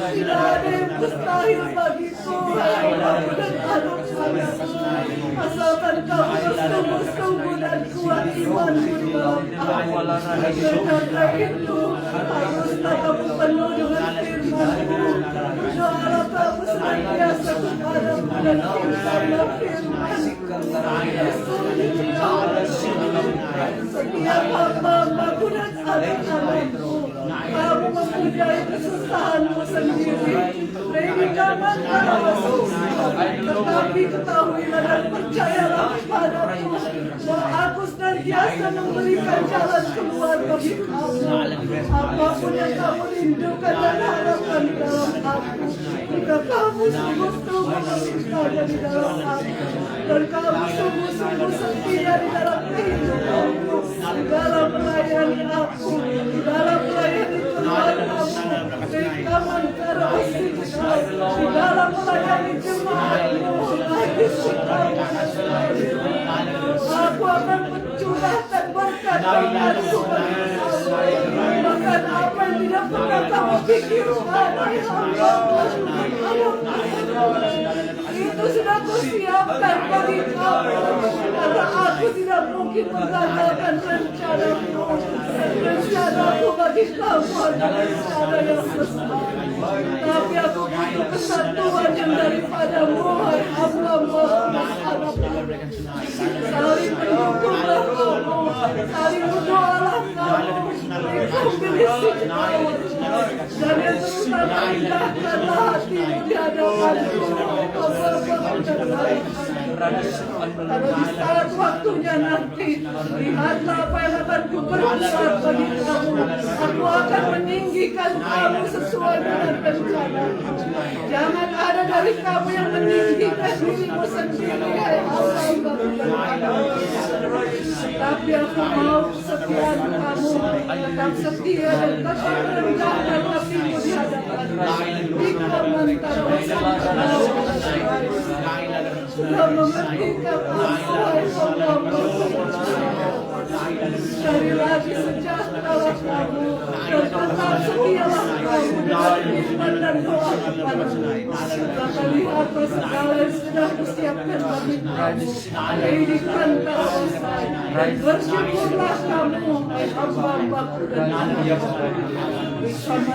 Tidak ada yang mustahil bagiku, hamba-Mu dan anak-Mu. Asalkan Kamu bersungguh-sungguh dan kuat iman-Mu di dalam Aku. Karena itu haruslah Kamu penuh dengan firman-Mu. Berdoalah Kamu senantiasa kepada-Mu dan cintalah firman-Mu. Setiap hamba-Mu dan anak-anak-Mu, Kamu mempunyai kesusahan-Mu sendiri. Tetapi ketahuilah dan percayalah kepadaku bahwa aku senantiasa memberikan jalan keluar bagi Kamu. Apapun yang Kamu rindukan dan harapkan di dalam aku, jika Kamu sungguh-sungguh meminta di dalam aku, dan Kamu sungguh-sungguh setia di dalam kehidupanku, di dalam melayani aku, di dalam melayani keluarga-Mu, di dalam melayani jemaat-Mu, aku akan mencurahkan berkat-Mu bagi Kamu. Bahkan apa yang tidak pernah Kamu pikirkan, itu sudah Kusiapkan bagi Kamu. Karena aku tidak mungkin menggagalkan rencana-Mu. Rencana-Ku bagi Kamu adalah rencana yang sesat. Tapi aku butuh kesatuan yang daripada-Mu, hai hamba-Mu dan anak-Mu. Saling mendukunglah Kamu, saling berdoalah Kamu, rekombilasi Kamu, dan yang terutama indahkanlah hati-Mu di hadapan-Ku. Kalau di saat waktunya nanti, lihatlah apa yang akan Kuperbuat bagi Kamu. Aku akan meninggikan Kamu sesuai dengan rencana. Jangan ada dari Kamu yang meninggikan diri-Mu sendiri, hai hamba-Mu dan anak-Mu. Tapi aku mau kesetiaan Kamu tetap setia dan tetap merendahkan hati-Mu di hadapan-Mu. Sudah mementingkan aku, hai hamba-Mu. Cari lagi sejahtera Kamu dan tetap setialah Kamu kamu dengan firman dan doa kepadamu. Maka lihatlah segala yang sudah kusiapkan bagimu. Pendidikan kawasan. Dan bersyukurlah kamu, hai hamba-hambaku dan anak-anakku. Bersama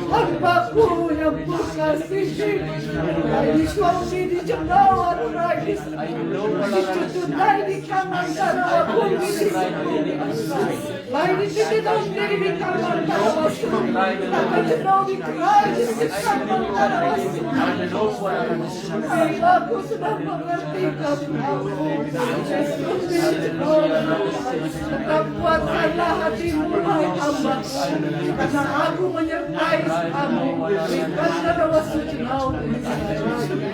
hambaku yang kukasihi. Dari suami di jendawar Rais. Dicututlah di kanan sana bumi di lain di sini daun diri di kamar kawasu. Akan jenau di kerajaan di kamar kawasu. Hai aku sudah mengerti kamu. Yesus di jenau. Tetap kuatkanlah hatimu hai hamba. Karena aku menyertai kamu. Karena doa suci kau.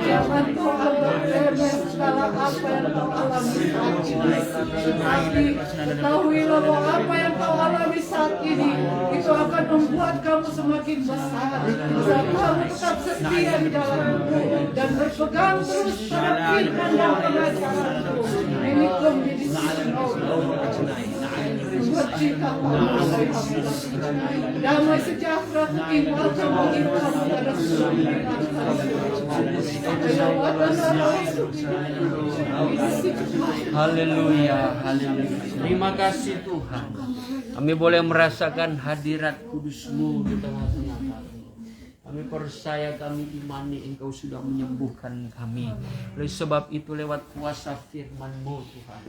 Jangan kau anggap remeh segala apa yang kau alami saat ini. Tetapi ketahuilah bahwa apa yang kau alami saat ini itu akan membuat kamu semakin besar. Sebab kamu tetap setia di dalamku dan berpegang terus pada firman dan pengajaranku. Ini kau menjadi sisi damai sejahtera kekimauan mengimpang pada Haleluya, haleluya. Terima kasih Tuhan. Kami boleh merasakan hadirat kudus-Mu di tengah-tengah kami. Kami percaya, kami imani Engkau sudah menyembuhkan kami. Oleh sebab itu lewat kuasa firman-Mu Tuhan,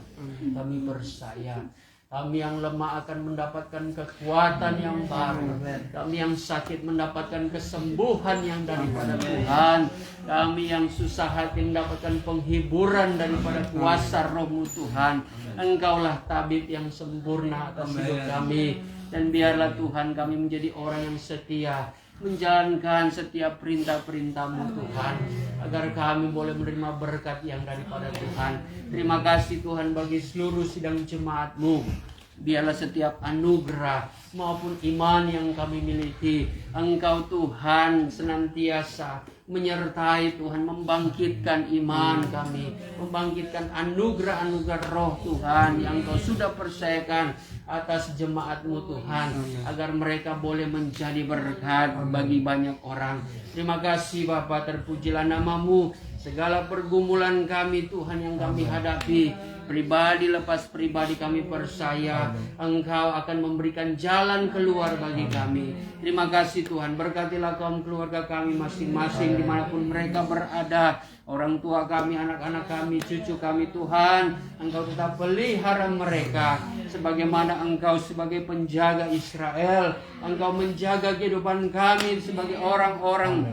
kami percaya kami yang lemah akan mendapatkan kekuatan yang baru. Kami yang sakit mendapatkan kesembuhan yang daripada Tuhan. Kami yang susah hati mendapatkan penghiburan daripada kuasa Roh-Mu Tuhan. Engkaulah tabib yang sempurna atas hidup kami. Dan biarlah Tuhan kami menjadi orang yang setia, menjalankan setiap perintah-perintah-Mu Tuhan, agar kami boleh menerima berkat yang daripada Tuhan. Terima kasih Tuhan bagi seluruh sidang jemaat-Mu. Biarlah setiap anugerah maupun iman yang kami miliki, Engkau Tuhan senantiasa menyertai Tuhan, membangkitkan iman kami, membangkitkan anugerah-anugerah roh Tuhan yang Engkau sudah percayakan atas jemaat-Mu Tuhan, agar mereka boleh menjadi berkat bagi banyak orang. Terima kasih Bapa, terpujilah nama-Mu. Segala pergumulan kami Tuhan yang kami hadapi, pribadi lepas pribadi, kami percaya Engkau akan memberikan jalan keluar bagi kami. Terima kasih Tuhan, berkatilah kaum keluarga kami masing-masing dimanapun mereka berada. Orang tua kami, anak-anak kami, cucu kami Tuhan, Engkau tetap pelihara mereka. Sebagaimana Engkau sebagai penjaga Israel, Engkau menjaga kehidupan kami sebagai orang-orang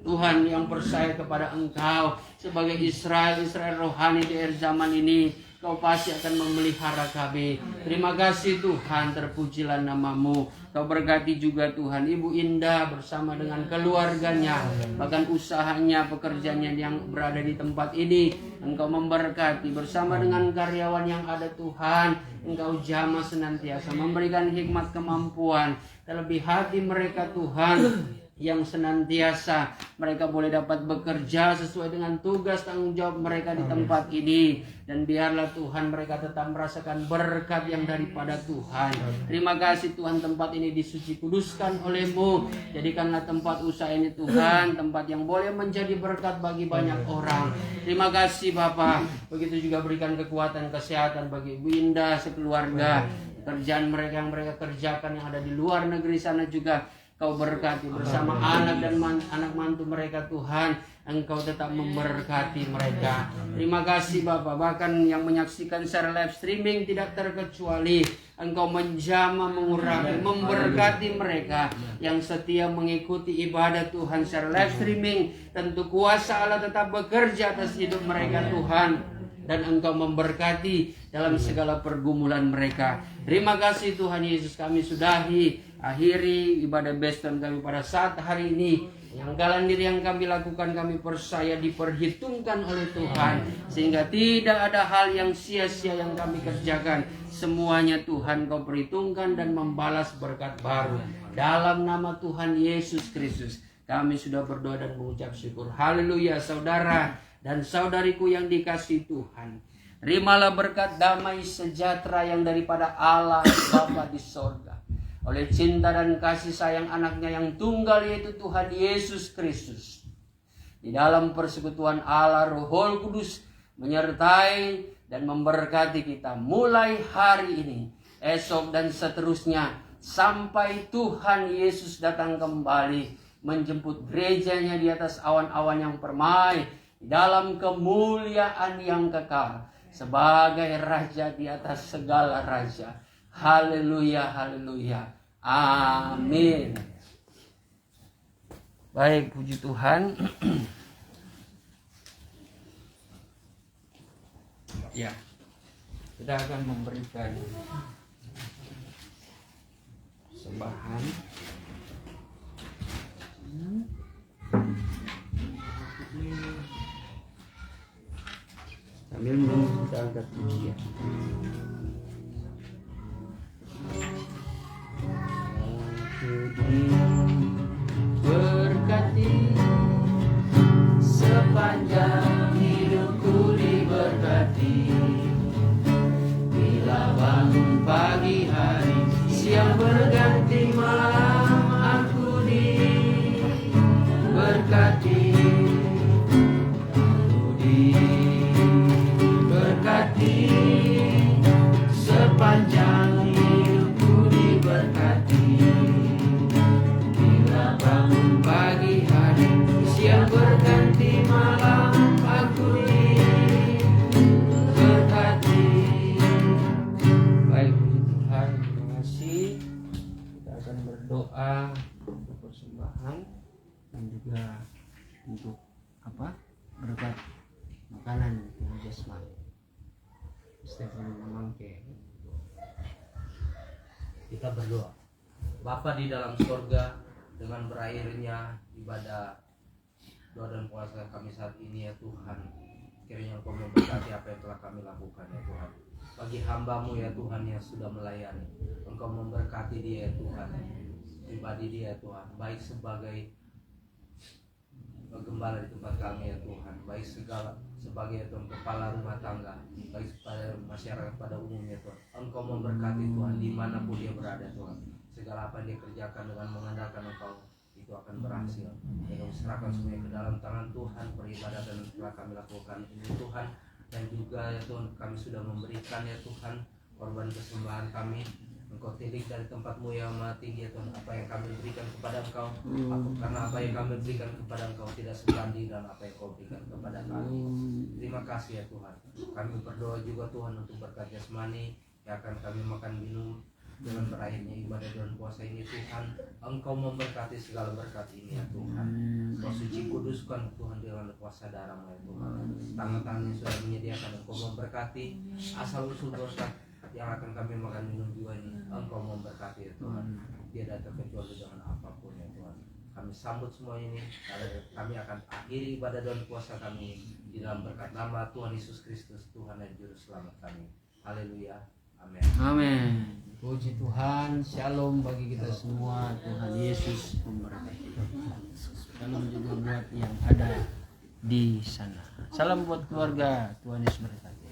Tuhan yang percaya kepada Engkau. Sebagai Israel rohani di akhir zaman ini, Kau pasti akan memelihara kami. Terima kasih Tuhan, terpujilah nama-Mu. Kau berkati juga Tuhan Ibu Indah bersama dengan keluarganya, bahkan usahanya, pekerjaannya yang berada di tempat ini. Engkau memberkati bersama dengan karyawan yang ada Tuhan. Engkau jamah senantiasa memberikan hikmat, kemampuan, terlebih hati mereka Tuhan, yang senantiasa mereka boleh dapat bekerja sesuai dengan tugas tanggung jawab mereka di tempat ini. Dan biarlah Tuhan mereka tetap merasakan berkat yang daripada Tuhan. Terima kasih Tuhan, tempat ini disuci kuduskan oleh-Mu. Jadikanlah tempat usaha ini Tuhan tempat yang boleh menjadi berkat bagi banyak orang. Terima kasih Bapa. Begitu juga berikan kekuatan, kesehatan bagi Ibu Indah sekeluarga. Pekerjaan mereka yang mereka kerjakan yang ada di luar negeri sana juga Kau berkati bersama anak dan anak mantu mereka Tuhan. Engkau tetap memberkati mereka. Terima kasih Bapak. Bahkan yang menyaksikan secara live streaming tidak terkecuali, Engkau menjamah, mengurangi, memberkati mereka yang setia mengikuti ibadah Tuhan secara live streaming. Tentu kuasa Allah tetap bekerja atas hidup mereka Tuhan, dan Engkau memberkati dalam segala pergumulan mereka. Terima kasih Tuhan Yesus. Kami akhiri ibadah Beston kami pada saat hari ini. Yang jalan diri yang kami lakukan, kami percaya diperhitungkan oleh Tuhan, sehingga tidak ada hal yang sia-sia yang kami kerjakan. Semuanya Tuhan Kau perhitungkan dan membalas berkat baru. Dalam nama Tuhan Yesus Kristus kami sudah berdoa dan mengucap syukur. Haleluya. Saudara dan saudariku yang dikasihi Tuhan, terimalah berkat damai sejahtera yang daripada Allah Bapa di sorga, oleh cinta dan kasih sayang anaknya yang tunggal, yaitu Tuhan Yesus Kristus. Di dalam persekutuan Allah, Roh Kudus menyertai dan memberkati kita mulai hari ini, esok dan seterusnya, sampai Tuhan Yesus datang kembali menjemput gerejanya di atas awan-awan yang permai, dalam kemuliaan yang kekal, sebagai Raja di atas segala raja. Haleluya, haleluya, amin. Baik, puji Tuhan. Ya, kita akan memberikan sembahan. Sambil menunggu kita angkat pujian. Berkati sepanjang hidupku, diberkati bila bangun pagi hari, siang berganti malam, aku diberkati. Berkati sepanjang hidupku, diberkati bila bangun pagi hari, siang berganti malam, aku diberkati. Baik, puji Tuhan, terima kasih. Kita akan berdoa untuk persembahan dan juga untuk berkat makanan yang jasmani. Stephen Mangke. Kita berdoa. Bapa di dalam surga, dengan berakhirnya ibadah doa dan puasa kami saat ini ya Tuhan, kiranya Engkau memberkati apa yang telah kami lakukan ya Tuhan. Bagi hamba-Mu ya Tuhan yang sudah melayani, Engkau memberkati dia ya Tuhan, pribadi dia ya Tuhan, baik sebagai gembala di tempat kami ya Tuhan, baik sebagai ya Tuhan kepala rumah tangga, baik pada masyarakat pada umumnya Tuhan. Engkau memberkati Tuhan dimanapun dia berada Tuhan. Segala apa yang dia kerjakan dengan mengandalkan Engkau, itu akan berhasil. Dan kami serahkan semuanya ke dalam tangan Tuhan. Peribadatan yang telah kami lakukan ini Tuhan, dan juga ya Tuhan kami sudah memberikan ya Tuhan korban persembahan kami. Engkau tilik dari tempat-Mu yang maha tinggi ya Tuhan, apa yang kami berikan kepada Engkau, karena apa yang kami berikan kepada Engkau tidak sebanding dengan apa yang Kau berikan kepada kami. Terima kasih ya Tuhan. Kami berdoa juga Tuhan untuk berkat jasmani yang akan kami makan minum dengan berakhirnya ibadah dan puasa ini Tuhan. Engkau memberkati segala berkat ini ya Tuhan. Engkau suci kuduskan Tuhan dengan kuasa darah-Mu ya Tuhan. Tangan-tangan yang sudah menyediakan, Engkau memberkati asal usul berkat yang akan kami makan minum juga ini. Engkau memberkati ya Tuhan. Tidak terkecuali dengan apapun ya Tuhan. Kami sambut semua ini. Kami akan akhiri ibadah dan puasa kami di dalam berkat nama Tuhan Yesus Kristus, Tuhan dan Juru Selamat kami. Haleluya. Amin. Amin. Puji Tuhan, shalom bagi kita semua. Tuhan Yesus memberkati. Shalom juga buat yang ada di sana. Salam buat keluarga. Tuhan Yesus memberkati.